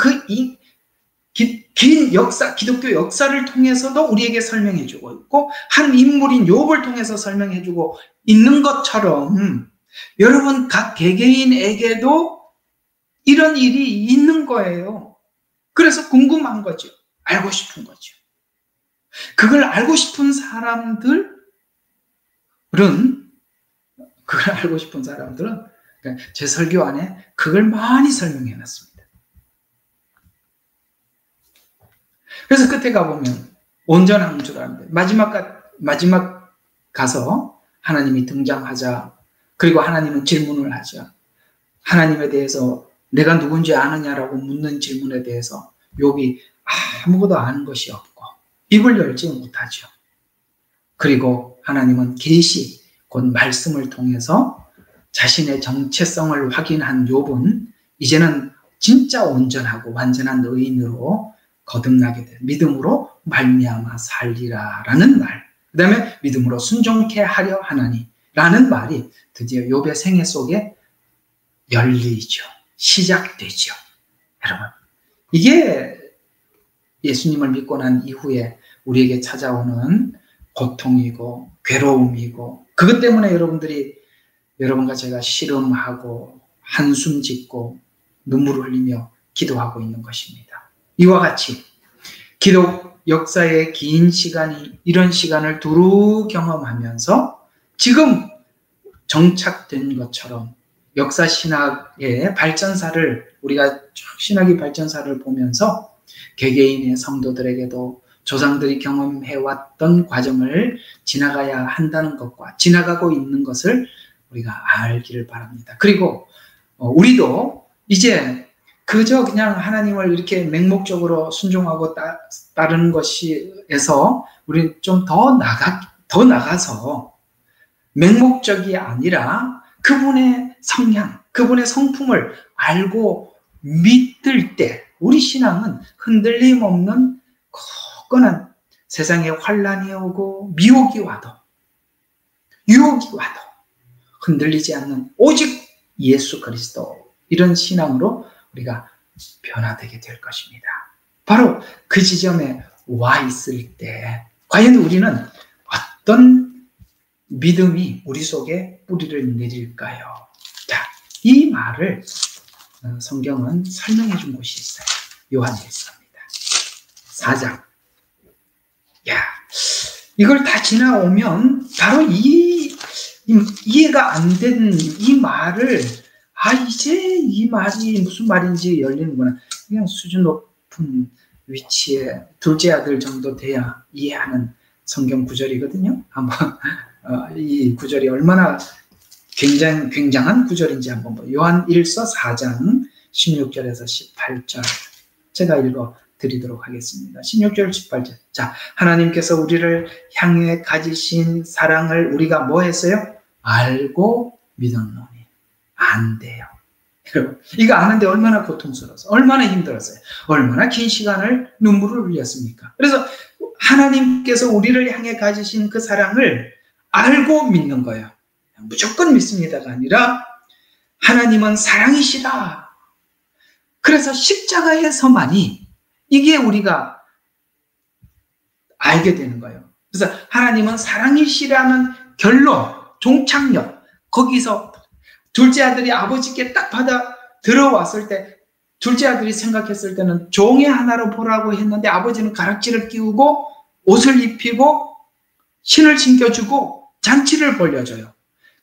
긴 역사, 기독교 역사를 통해서도 우리에게 설명해주고 있고, 한 인물인 욥을 통해서 설명해주고 있는 것처럼 여러분 각 개개인에게도 이런 일이 있는 거예요. 그래서 궁금한 거죠. 알고 싶은 거죠. 그걸 알고 싶은 사람들은 제 설교 안에 그걸 많이 설명해 놨습니다. 그래서 끝에 가보면 온전한 줄 아는데 마지막 가서 하나님이 등장하자, 그리고 하나님은 질문을 하자. 하나님에 대해서 내가 누군지 아느냐라고 묻는 질문에 대해서 욥이 아무것도 아는 것이 없고 입을 열지 못하죠. 그리고 하나님은 계시, 곧 말씀을 통해서 자신의 정체성을 확인한 욥은 이제는 진짜 온전하고 완전한 의인으로 거듭나게 돼. 믿음으로 말미암아 살리라라는 말. 그 다음에 믿음으로 순종케 하려 하나니라는 말이 드디어 욥의 생애 속에 열리죠. 시작되죠. 여러분, 이게 예수님을 믿고 난 이후에 우리에게 찾아오는 고통이고 괴로움이고, 그것 때문에 여러분과 제가 씨름하고 한숨 짓고 눈물을 흘리며 기도하고 있는 것입니다. 이와 같이 기독 역사의 긴 시간이 이런 시간을 두루 경험하면서 지금 정착된 것처럼 역사 신학의 발전사를, 우리가 신학의 발전사를 보면서 개개인의 성도들에게도 조상들이 경험해왔던 과정을 지나가야 한다는 것과 지나가고 있는 것을 우리가 알기를 바랍니다. 그리고 우리도 이제 그저 그냥 하나님을 이렇게 맹목적으로 순종하고 따르는 것에서 우리는 좀 더 나가서 맹목적이 아니라 그분의 성향, 그분의 성품을 알고 믿을 때 우리 신앙은 흔들림 없는 굳건한, 세상에 환란이 오고 미혹이 와도 유혹이 와도 흔들리지 않는 오직 예수 그리스도, 이런 신앙으로 우리가 변화되게 될 것입니다. 바로 그 지점에 와 있을 때 과연 우리는 어떤 믿음이 우리 속에 뿌리를 내릴까요? 자, 이 말을 성경은 설명해 준 곳이 있어요. 요한일서입니다. 4장. 야, 이걸 다 지나오면 바로 이해가 안 된 이 말을, 이제 이 말이 무슨 말인지 열리는구나. 그냥 수준 높은 위치에 둘째 아들 정도 돼야 이해하는 성경 구절이거든요. 한번 이 구절이 얼마나 굉장한 구절인지 한번 봐요. 요한 1서 4장 16절에서 18절 제가 읽어 드리도록 하겠습니다. 16절 18절. 자, 하나님께서 우리를 향해 가지신 사랑을 우리가 뭐 했어요? 알고 믿었노니. 안 돼요. 이거 아는데 얼마나 고통스러워서, 얼마나 힘들었어요. 얼마나 긴 시간을 눈물을 흘렸습니까? 그래서 하나님께서 우리를 향해 가지신 그 사랑을 알고 믿는 거예요. 무조건 믿습니다가 아니라 하나님은 사랑이시라. 그래서 십자가에서만이 이게 우리가 알게 되는 거예요. 그래서 하나님은 사랑이시라는 결론, 종착역, 거기서 둘째 아들이 아버지께 딱 받아 들어왔을 때 둘째 아들이 생각했을 때는 종의 하나로 보라고 했는데 아버지는 가락지를 끼우고 옷을 입히고 신을 신겨주고 잔치를 벌려줘요.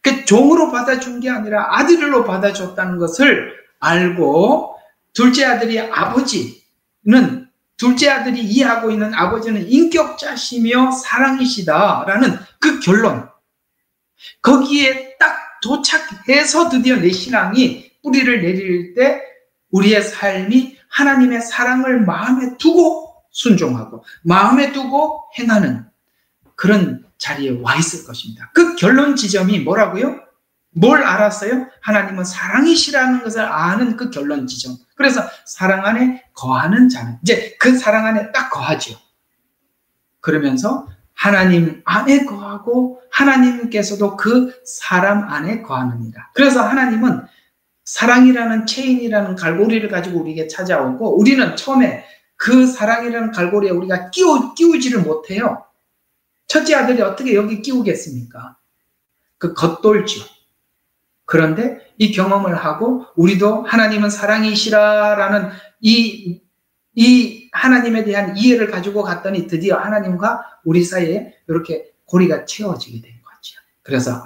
그 종으로 받아준 게 아니라 아들로 받아줬다는 것을 알고 둘째 아들이 아버지는, 둘째 아들이 이해하고 있는 아버지는 인격자시며 사랑이시다라는 그 결론, 거기에 딱 도착해서 드디어 내 신앙이 뿌리를 내릴 때 우리의 삶이 하나님의 사랑을 마음에 두고 순종하고 마음에 두고 행하는 그런 자리에 와 있을 것입니다. 그 결론 지점이 뭐라고요? 뭘 알았어요? 하나님은 사랑이시라는 것을 아는 그 결론 지점. 그래서 사랑 안에 거하는 자는 이제 그 사랑 안에 딱 거하죠. 그러면서 하나님 안에 거하고 하나님께서도 그 사람 안에 거하느니라. 그래서 하나님은 사랑이라는 체인이라는 갈고리를 가지고 우리에게 찾아오고 우리는 처음에 그 사랑이라는 갈고리에 우리가 끼우지를 못해요. 첫째 아들이 어떻게 여기 끼우겠습니까? 그 겉돌죠. 그런데 이 경험을 하고 우리도 하나님은 사랑이시라라는 이 하나님에 대한 이해를 가지고 갔더니 드디어 하나님과 우리 사이에 이렇게 고리가 채워지게 된 거죠. 그래서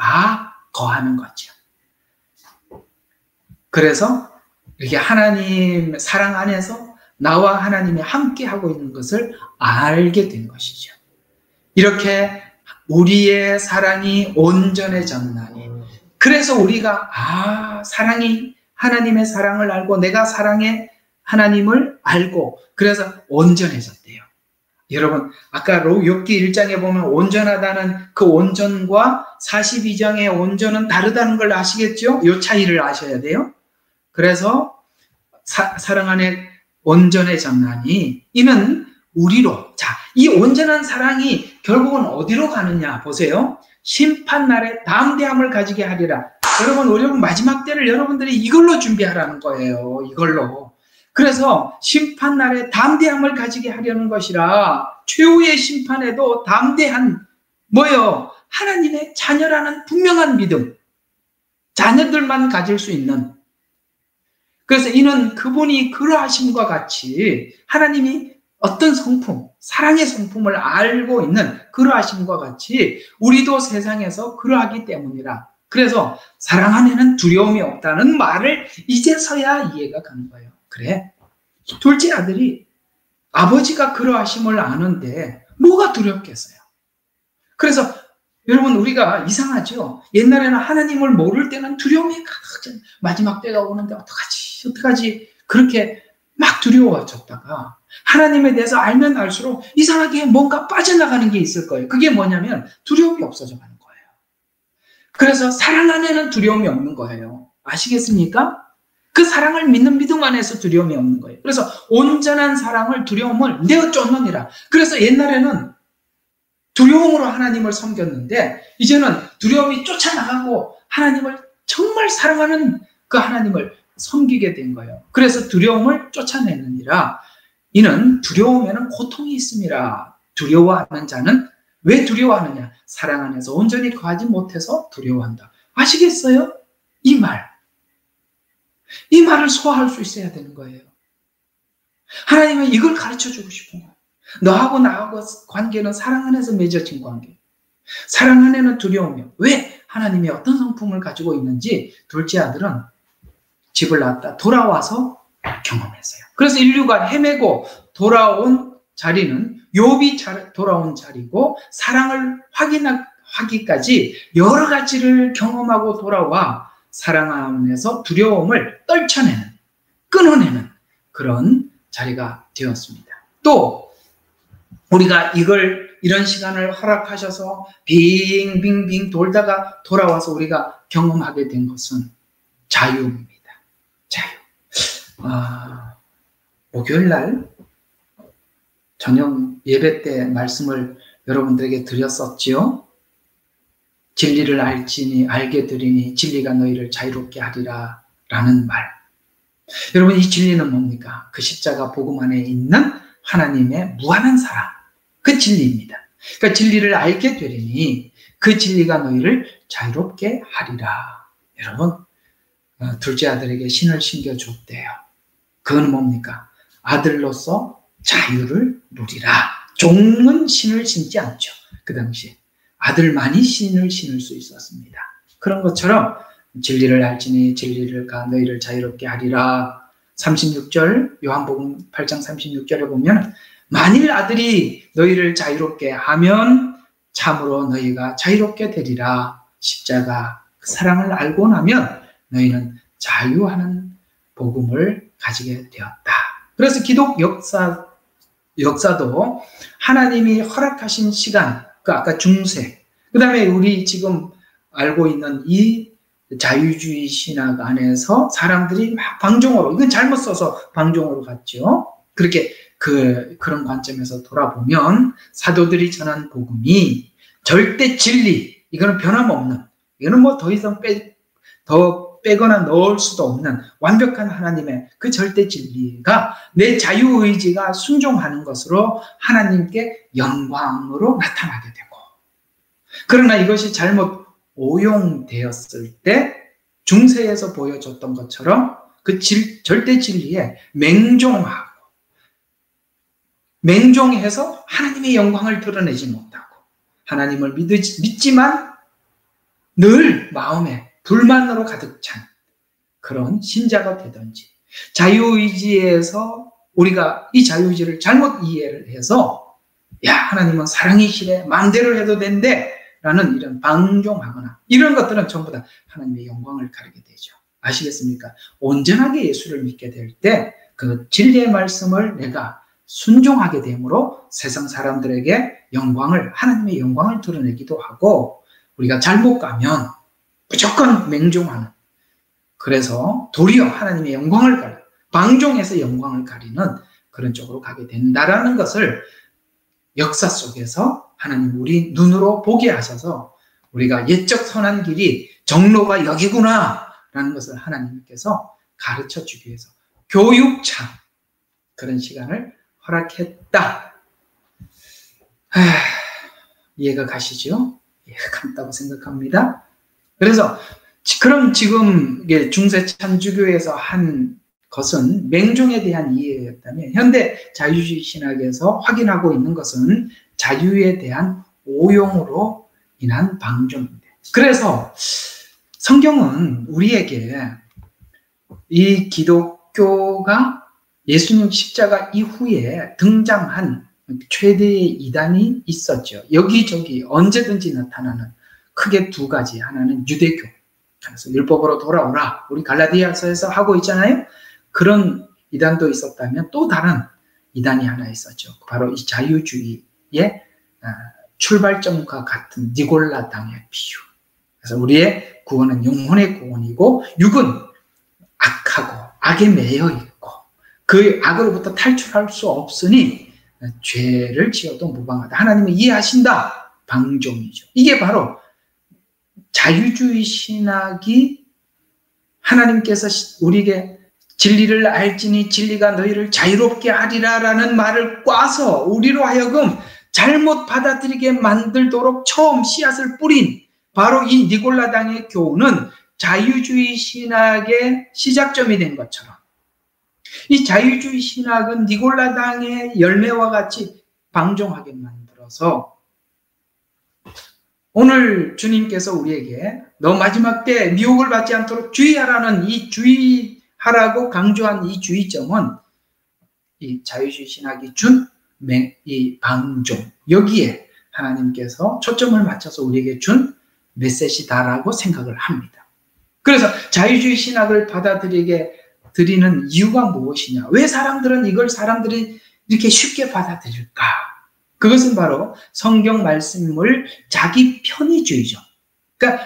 거하는 거죠. 그래서 이렇게 하나님 사랑 안에서 나와 하나님이 함께 하고 있는 것을 알게 된 것이죠. 이렇게 우리의 사랑이 온전해졌나니, 그래서 우리가 사랑이 하나님의 사랑을 알고 내가 사랑의 하나님을 알고 그래서 온전해졌대요. 여러분 아까 욥기 1장에 보면 온전하다는 그 온전과 42장의 온전은 다르다는 걸 아시겠죠? 이 차이를 아셔야 돼요. 그래서 사랑 안에 온전해졌나니 이는 우리로, 이 온전한 사랑이 결국은 어디로 가느냐 보세요. 심판날에 담대함을 가지게 하리라. 여러분 마지막 때를 여러분들이 이걸로 준비하라는 거예요. 이걸로. 그래서 심판날에 담대함을 가지게 하려는 것이라. 최후의 심판에도 담대한 뭐예요? 하나님의 자녀라는 분명한 믿음, 자녀들만 가질 수 있는. 그래서 이는 그분이 그러하심과 같이 하나님이 어떤 성품, 사랑의 성품을 알고 있는 그러하심과 같이 우리도 세상에서 그러하기 때문이라. 그래서 사랑 안에는 두려움이 없다는 말을 이제서야 이해가 가는 거예요. 그래, 둘째 아들이 아버지가 그러하심을 아는데 뭐가 두렵겠어요? 그래서 여러분, 우리가 이상하죠? 옛날에는 하나님을 모를 때는 두려움이 가득, 마지막 때가 오는데 어떡하지? 그렇게 막 두려워졌다가 하나님에 대해서 알면 알수록 이상하게 뭔가 빠져나가는 게 있을 거예요. 그게 뭐냐면 두려움이 없어져 가는 거예요. 그래서 사랑 안에는 두려움이 없는 거예요. 아시겠습니까? 그 사랑을 믿는 믿음 안에서 두려움이 없는 거예요. 그래서 온전한 사랑을, 두려움을 내어 쫓느니라. 그래서 옛날에는 두려움으로 하나님을 섬겼는데 이제는 두려움이 쫓아나가고 하나님을 정말 사랑하는 그 하나님을 섬기게 된 거예요. 그래서 두려움을 쫓아내느니라. 이는 두려움에는 고통이 있음이라. 두려워하는 자는 왜 두려워하느냐? 사랑 안에서 온전히 거하지 못해서 두려워한다. 아시겠어요? 이 말을 소화할 수 있어야 되는 거예요. 하나님은 이걸 가르쳐주고 싶은 거예요. 너하고 나하고 관계는 사랑 안에서 맺어진 관계. 사랑 안에는 두려움이요. 왜? 하나님이 어떤 성품을 가지고 있는지 둘째 아들은 집을 나왔다 돌아와서 경험했어요. 그래서 인류가 헤매고 돌아온 자리는 욥이 돌아온 자리고 사랑을 확인하기까지 여러 가지를 경험하고 돌아와 사랑 안에서 두려움을 떨쳐내는, 끊어내는 그런 자리가 되었습니다. 또 우리가 이런 시간을 허락하셔서 빙빙빙 돌다가 돌아와서 우리가 경험하게 된 것은 자유입니다. 자유. 목요일 날 저녁 예배 때 말씀을 여러분들에게 드렸었지요. 진리를 알게 되리니 진리가 너희를 자유롭게 하리라 라는 말. 여러분, 이 진리는 뭡니까? 그 십자가 복음 안에 있는 하나님의 무한한 사랑, 그 진리입니다. 그러니까 진리를 알게 되리니 그 진리가 너희를 자유롭게 하리라. 여러분, 둘째 아들에게 신을 신겨줬대요. 그건 뭡니까? 아들로서 자유를 누리라. 종은 신을 신지 않죠. 그 당시에 아들만이 신을 신을 수 있었습니다. 그런 것처럼 진리를 알지니 진리가 너희를 자유롭게 하리라. 36절 요한복음 8장 36절에 보면 만일 아들이 너희를 자유롭게 하면 참으로 너희가 자유롭게 되리라. 십자가 그 사랑을 알고 나면 너희는 자유하는 복음을 가지게 되었다. 그래서 기독 역사도 하나님이 허락하신 시간, 그 아까 중세, 그 다음에 우리 지금 알고 있는 이 자유주의 신학 안에서 사람들이 막 방종으로, 이건 잘못 써서 방종으로 갔죠. 그렇게 그런 관점에서 돌아보면 사도들이 전한 복음이 절대 진리, 이거는 변함없는, 이거는 뭐 더 이상 더 빼거나 넣을 수도 없는 완벽한 하나님의 그 절대 진리가 내 자유의지가 순종하는 것으로 하나님께 영광으로 나타나게 되고, 그러나 이것이 잘못 오용되었을 때 중세에서 보여줬던 것처럼 그 절대 진리에 맹종해서 하나님의 영광을 드러내지 못하고 하나님을 믿지만 늘 마음에 불만으로 가득 찬 그런 신자가 되든지, 자유의지에서 우리가 이 자유의지를 잘못 이해를 해서 하나님은 사랑이시래, 마음대로 해도 된대 라는 이런 방종하거나 이런 것들은 전부 다 하나님의 영광을 가리게 되죠. 아시겠습니까? 온전하게 예수를 믿게 될 때 그 진리의 말씀을 내가 순종하게 되므로 세상 사람들에게 하나님의 영광을 드러내기도 하고, 우리가 잘못 가면 무조건 맹종하는, 그래서 도리어 하나님의 영광을 방종해서 영광을 가리는 그런 쪽으로 가게 된다라는 것을 역사 속에서 하나님 우리 눈으로 보게 하셔서 우리가 옛적 선한 길이 정로가 여기구나 라는 것을 하나님께서 가르쳐 주기 위해서 교육차 그런 시간을 허락했다. 이해가 가시죠? 이해가 간다고 생각합니다. 그래서 그럼 지금 중세 천주교에서 한 것은 맹종에 대한 이해였다면 현대 자유주의 신학에서 확인하고 있는 것은 자유에 대한 오용으로 인한 방종입니다. 그래서 성경은 우리에게 이 기독교가 예수님 십자가 이후에 등장한 최대의 이단이 있었죠. 여기저기 언제든지 나타나는 크게 두 가지. 하나는 유대교. 그래서 율법으로 돌아오라. 우리 갈라디아서에서 하고 있잖아요. 그런 이단도 있었다면 또 다른 이단이 하나 있었죠. 바로 이 자유주의의 출발점과 같은 니골라당의 비유. 그래서 우리의 구원은 영혼의 구원이고 육은 악하고 악에 매여 있고 그 악으로부터 탈출할 수 없으니 죄를 지어도 무방하다. 하나님은 이해하신다. 방종이죠. 이게 바로 자유주의 신학이 하나님께서 우리에게 진리를 알지니 진리가 너희를 자유롭게 하리라라는 말을 꽈서 우리로 하여금 잘못 받아들이게 만들도록 처음 씨앗을 뿌린 바로 이 니골라당의 교훈은 자유주의 신학의 시작점이 된 것처럼 이 자유주의 신학은 니골라당의 열매와 같이 방종하게 만들어서 오늘 주님께서 우리에게 너 마지막 때 미혹을 받지 않도록 주의하라는 이 주의하라고 강조한 이 주의점은 이 자유주의 신학이 준 이 방종, 여기에 하나님께서 초점을 맞춰서 우리에게 준 메시지다라고 생각을 합니다. 그래서 자유주의 신학을 받아들이게 드리는 이유가 무엇이냐? 왜 사람들이 이렇게 쉽게 받아들일까? 그것은 바로 성경 말씀을 자기 편의주의죠. 그러니까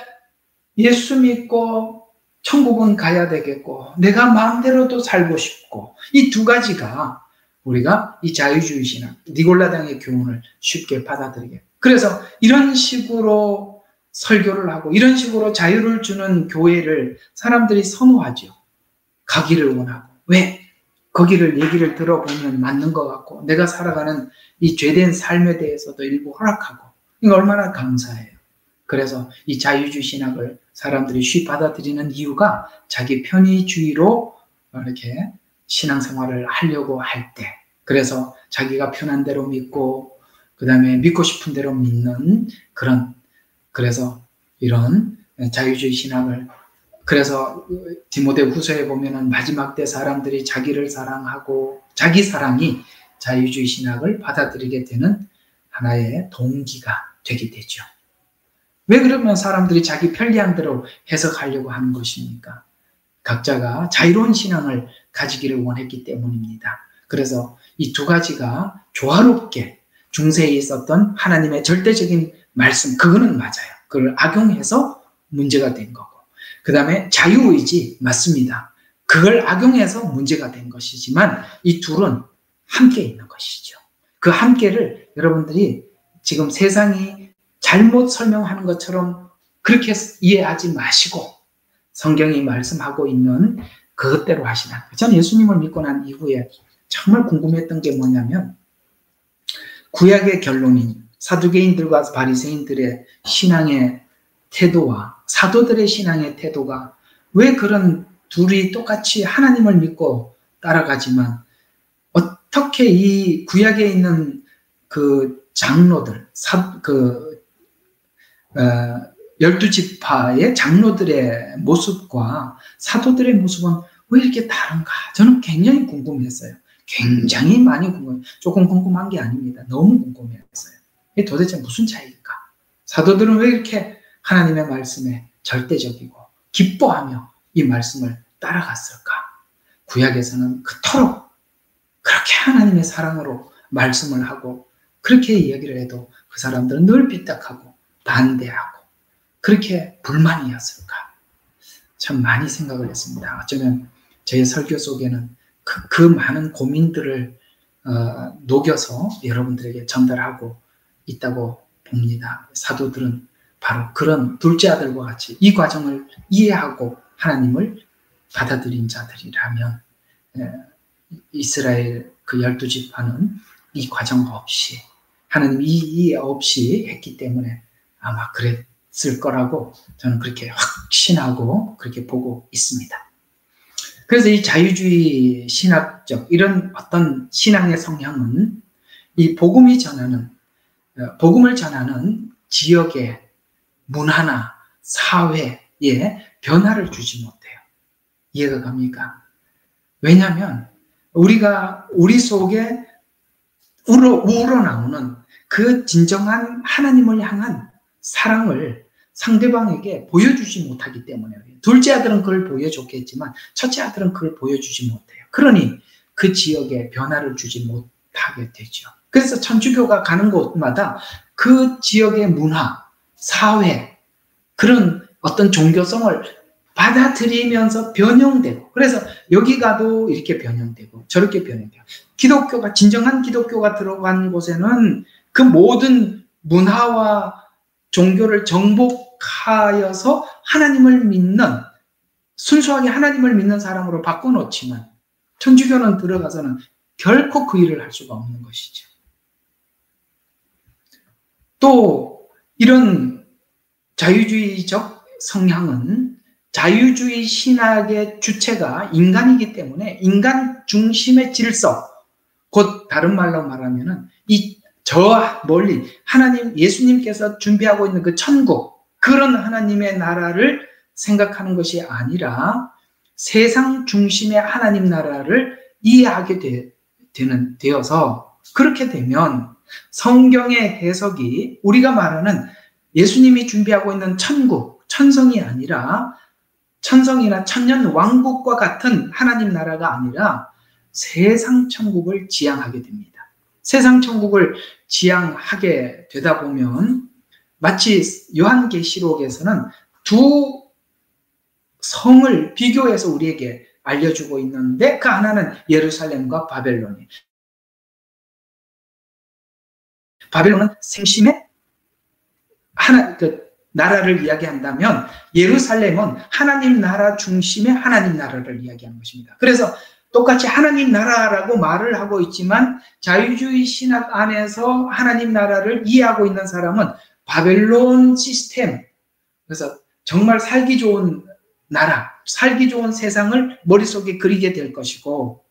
예수 믿고 천국은 가야 되겠고 내가 마음대로도 살고 싶고 이 두 가지가 우리가 이 자유주의 신학, 니골라당의 교훈을 쉽게 받아들이게. 그래서 이런 식으로 설교를 하고 이런 식으로 자유를 주는 교회를 사람들이 선호하죠. 가기를 원하고. 왜? 거기를 얘기를 들어보면 맞는 것 같고 내가 살아가는 이 죄된 삶에 대해서도 일부 허락하고 이거 얼마나 감사해요. 그래서 이 자유주의 신학을 사람들이 쉽게 받아들이는 이유가 자기 편의주의로 이렇게 신앙생활을 하려고 할 때 그래서 자기가 편한 대로 믿고 그 다음에 믿고 싶은 대로 믿는 그래서 이런 자유주의 신학을 그래서 디모데후서에 보면은 마지막 때 사람들이 자기를 사랑하고 자기 사랑이 자유주의 신학을 받아들이게 되는 하나의 동기가 되게 되죠. 왜 그러면 사람들이 자기 편리한 대로 해석하려고 하는 것입니까? 각자가 자유로운 신앙을 가지기를 원했기 때문입니다. 그래서 이 두 가지가 조화롭게 중세에 있었던 하나님의 절대적인 말씀, 그거는 맞아요. 그걸 악용해서 문제가 된 거고. 그 다음에 자유의지, 맞습니다. 그걸 악용해서 문제가 된 것이지만 이 둘은 함께 있는 것이죠. 그 함께를 여러분들이 지금 세상이 잘못 설명하는 것처럼 그렇게 이해하지 마시고 성경이 말씀하고 있는 그것대로 하시라. 저는 예수님을 믿고 난 이후에 정말 궁금했던 게 뭐냐면 구약의 결론인 사두개인들과 바리새인들의 신앙의 태도와 사도들의 신앙의 태도가 왜 그런 둘이 똑같이 하나님을 믿고 따라가지만 어떻게 이 구약에 있는 그 장로들, 12지파의 장로들의 모습과 사도들의 모습은 왜 이렇게 다른가? 저는 굉장히 궁금했어요. 굉장히 많이 궁금해요. 조금 궁금한 게 아닙니다. 너무 궁금했어요. 이게 도대체 무슨 차이일까? 사도들은 왜 이렇게 하나님의 말씀에 절대적이고 기뻐하며 이 말씀을 따라갔을까? 구약에서는 그토록 그렇게 하나님의 사랑으로 말씀을 하고 그렇게 이야기를 해도 그 사람들은 늘 삐딱하고 반대하고 그렇게 불만이었을까? 참 많이 생각을 했습니다. 어쩌면 제 설교 속에는 그 많은 고민들을 녹여서 여러분들에게 전달하고 있다고 봅니다. 사도들은 바로 그런 둘째 아들과 같이 이 과정을 이해하고 하나님을 받아들인 자들이라면 이스라엘 그 12지파는 이 과정 없이 하나님 이해 없이 했기 때문에 아마 그랬을 거라고 저는 그렇게 확신하고 그렇게 보고 있습니다. 그래서 이 자유주의 신학적 이런 어떤 신앙의 성향은 이 복음을 전하는 지역의 문화나 사회에 변화를 주지 못해요. 이해가 갑니까? 왜냐하면 우리 속에 우러나오는 그 진정한 하나님을 향한 사랑을 상대방에게 보여주지 못하기 때문에 둘째 아들은 그걸 보여줬겠지만 첫째 아들은 그걸 보여주지 못해요. 그러니 그 지역에 변화를 주지 못하게 되죠. 그래서 천주교가 가는 곳마다 그 지역의 문화, 사회, 그런 어떤 종교성을 받아들이면서 변형되고, 그래서 여기 가도 이렇게 변형되고 저렇게 변형되고, 기독교가, 진정한 기독교가 들어간 곳에는 그 모든 문화와 종교를 정복하여서 하나님을 믿는, 순수하게 하나님을 믿는 사람으로 바꿔놓지만 천주교는 들어가서는 결코 그 일을 할 수가 없는 것이죠. 또 이런 자유주의적 성향은 자유주의 신학의 주체가 인간이기 때문에 인간 중심의 질서, 곧 다른 말로 말하면은 저 멀리 하나님, 예수님께서 준비하고 있는 그 천국, 그런 하나님의 나라를 생각하는 것이 아니라 세상 중심의 하나님 나라를 이해하게 되어서, 그렇게 되면 성경의 해석이 우리가 말하는 예수님이 준비하고 있는 천국, 천성이 아니라, 천성이나 천년 왕국과 같은 하나님 나라가 아니라 세상 천국을 지향하게 됩니다. 세상 천국을 지향하게 되다 보면 마치 요한계시록에서는 두 성을 비교해서 우리에게 알려주고 있는데, 그 하나는 예루살렘과 바벨론이에요. 바벨론은 생심의 나라를 이야기한다면 예루살렘은 하나님 나라 중심의 하나님 나라를 이야기하는 것입니다. 그래서 똑같이 하나님 나라라고 말을 하고 있지만 자유주의 신학 안에서 하나님 나라를 이해하고 있는 사람은 바벨론 시스템, 그래서 정말 살기 좋은 나라, 살기 좋은 세상을 머릿속에 그리게 될 것이고,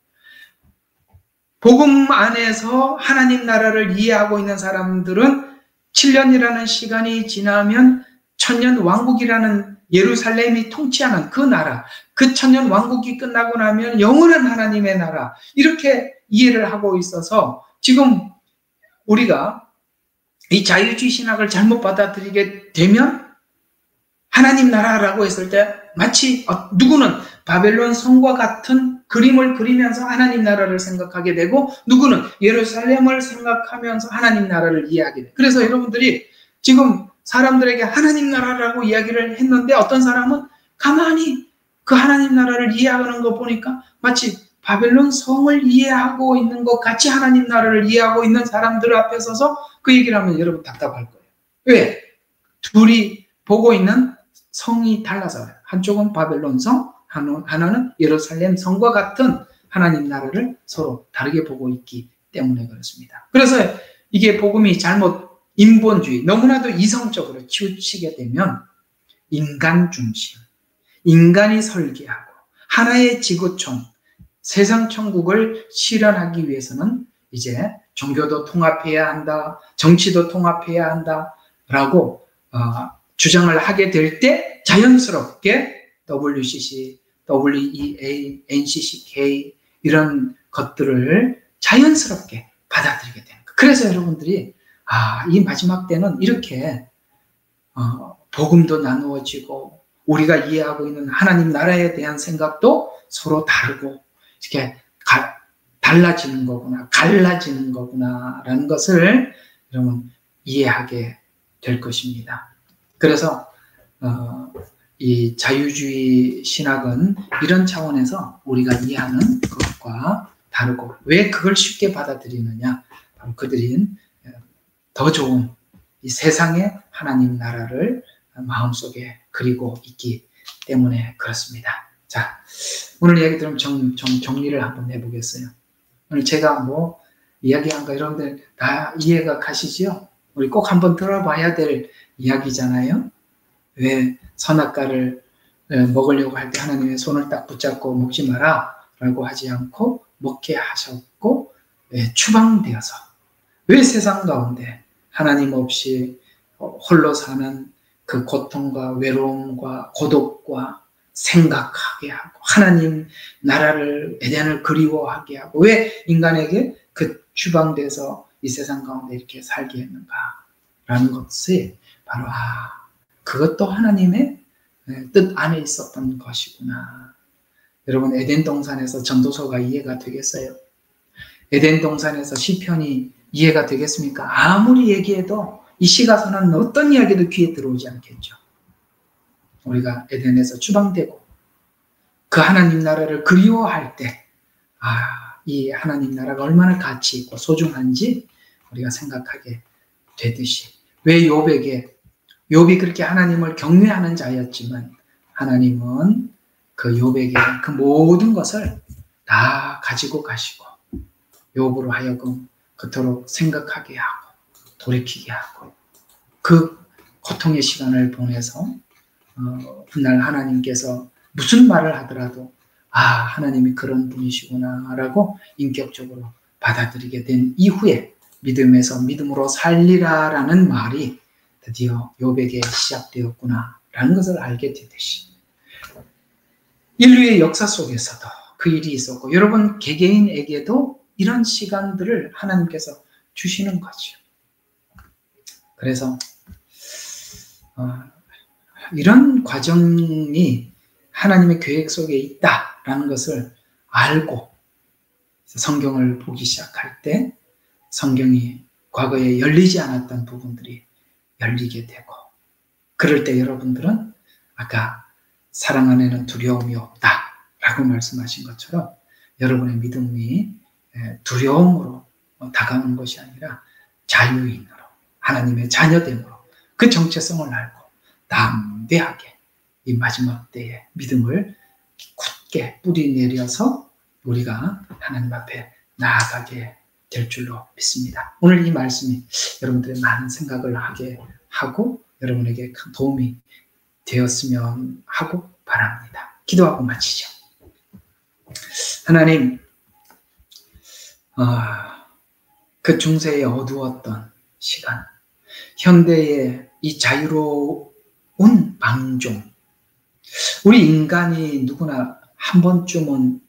복음 안에서 하나님 나라를 이해하고 있는 사람들은 7년이라는 시간이 지나면 천년 왕국이라는 예루살렘이 통치하는 그 나라, 그 천년 왕국이 끝나고 나면 영원한 하나님의 나라, 이렇게 이해를 하고 있어서 지금 우리가 이 자유주의 신학을 잘못 받아들이게 되면 하나님 나라라고 했을 때 마치 누구는 바벨론 성과 같은 그림을 그리면서 하나님 나라를 생각하게 되고, 누구는 예루살렘을 생각하면서 하나님 나라를 이해하게 돼요. 그래서 여러분들이 지금 사람들에게 하나님 나라라고 이야기를 했는데 어떤 사람은 가만히 그 하나님 나라를 이해하는 거 보니까 마치 바벨론 성을 이해하고 있는 것 같이 하나님 나라를 이해하고 있는 사람들 앞에 서서 그 얘기를 하면 여러분 답답할 거예요. 왜? 둘이 보고 있는 성이 달라서, 한쪽은 바벨론 성, 하나는 예루살렘 성과 같은 하나님 나라를 서로 다르게 보고 있기 때문에 그렇습니다. 그래서 이게 복음이 잘못 인본주의, 너무나도 이성적으로 치우치게 되면 인간 중심, 인간이 설계하고 하나의 지구촌, 세상 천국을 실현하기 위해서는 이제 종교도 통합해야 한다, 정치도 통합해야 한다라고 주장을 하게 될 때 자연스럽게 WCC, WEA, NCCK 이런 것들을 자연스럽게 받아들이게 되는 거예요. 그래서 여러분들이 이 마지막 때는 이렇게 복음도 나누어지고 우리가 이해하고 있는 하나님 나라에 대한 생각도 서로 다르고 이렇게 달라지는 거구나, 갈라지는 거구나라는 것을 여러분 이해하게 될 것입니다. 그래서 이 자유주의 신학은 이런 차원에서 우리가 이해하는 것과 다르고, 왜 그걸 쉽게 받아들이느냐? 바로 그들은 더 좋은 이 세상의 하나님 나라를 마음속에 그리고 있기 때문에 그렇습니다. 자, 오늘 이야기 들으면 정리를 한번 해보겠어요. 오늘 제가 이야기한 거 여러분들 다 이해가 가시죠? 우리 꼭 한번 들어봐야 될 이야기잖아요. 왜 선악과를 먹으려고 할 때 하나님의 손을 딱 붙잡고 먹지 마라 라고 하지 않고 먹게 하셨고, 추방되어서 왜 세상 가운데 하나님 없이 홀로 사는 그 고통과 외로움과 고독과 생각하게 하고 하나님 나라를, 에덴을 그리워하게 하고, 왜 인간에게 그 추방돼서 이 세상 가운데 이렇게 살게 했는가 라는 것이 바로 그것도 하나님의 뜻 안에 있었던 것이구나. 여러분, 에덴 동산에서 전도서가 이해가 되겠어요? 에덴 동산에서 시편이 이해가 되겠습니까? 아무리 얘기해도 이 시가 선언 어떤 이야기도 귀에 들어오지 않겠죠. 우리가 에덴에서 추방되고 그 하나님 나라를 그리워할 때, 이 하나님 나라가 얼마나 가치 있고 소중한지 우리가 생각하게 되듯이, 왜 욥이 그렇게 하나님을 경외하는 자였지만 하나님은 그 욥에게 그 모든 것을 다 가지고 가시고 욥으로 하여금 그토록 생각하게 하고 돌이키게 하고 그 고통의 시간을 보내서 훗날 하나님께서 무슨 말을 하더라도 하나님이 그런 분이시구나 라고 인격적으로 받아들이게 된 이후에 믿음에서 믿음으로 살리라라는 말이 드디어 욥에게 시작되었구나 라는 것을 알게 되듯이 인류의 역사 속에서도 그 일이 있었고 여러분 개개인에게도 이런 시간들을 하나님께서 주시는 거죠. 그래서 이런 과정이 하나님의 계획 속에 있다라는 것을 알고 성경을 보기 시작할 때 성경이 과거에 열리지 않았던 부분들이 열리게 되고 그럴 때 여러분들은 아까 사랑 안에는 두려움이 없다라고 말씀하신 것처럼 여러분의 믿음이 두려움으로 다가오는 것이 아니라 자유인으로 하나님의 자녀됨으로 그 정체성을 알고 담대하게 이 마지막 때에 믿음을 굳게 뿌리 내려서 우리가 하나님 앞에 나아가게 될 줄로 믿습니다. 오늘 이 말씀이 여러분들의 많은 생각을 하게 하고 여러분에게 큰 도움이 되었으면 하고 바랍니다. 기도하고 마치죠. 하나님, 그 중세에 어두웠던 시간, 현대의 이 자유로운 방종, 우리 인간이 누구나 한 번쯤은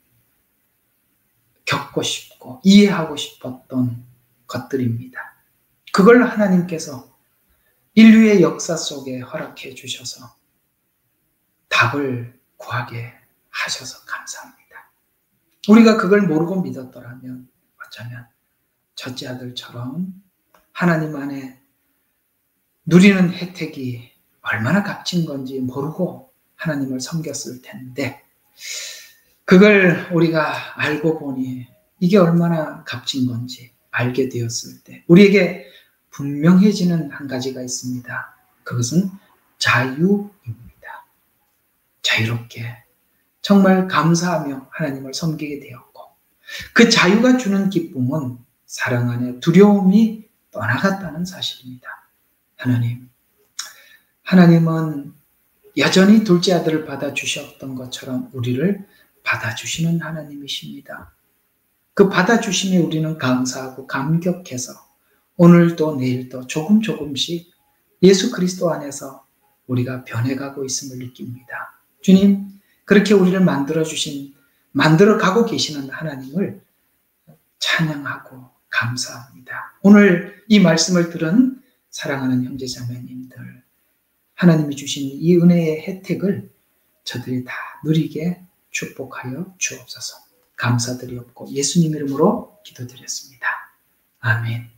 겪고 싶고 이해하고 싶었던 것들입니다. 그걸 하나님께서 인류의 역사 속에 허락해 주셔서 답을 구하게 하셔서 감사합니다. 우리가 그걸 모르고 믿었더라면 어쩌면 첫째 아들처럼 하나님 안에 누리는 혜택이 얼마나 값진 건지 모르고 하나님을 섬겼을 텐데 그걸 우리가 알고 보니 이게 얼마나 값진 건지 알게 되었을 때 우리에게 분명해지는 한 가지가 있습니다. 그것은 자유입니다. 자유롭게 정말 감사하며 하나님을 섬기게 되었고 그 자유가 주는 기쁨은 사랑 안에 두려움이 떠나갔다는 사실입니다. 하나님은 여전히 둘째 아들을 받아주셨던 것처럼 우리를 받아주시는 하나님이십니다. 그 받아주심에 우리는 감사하고 감격해서 오늘도 내일도 조금씩 예수 그리스도 안에서 우리가 변해가고 있음을 느낍니다. 주님, 그렇게 우리를 만들어가고 계시는 하나님을 찬양하고 감사합니다. 오늘 이 말씀을 들은 사랑하는 형제자매님들, 하나님이 주신 이 은혜의 혜택을 저들이 다 누리게 축복하여 주옵소서. 감사드리옵고 예수님 이름으로 기도드렸습니다. 아멘.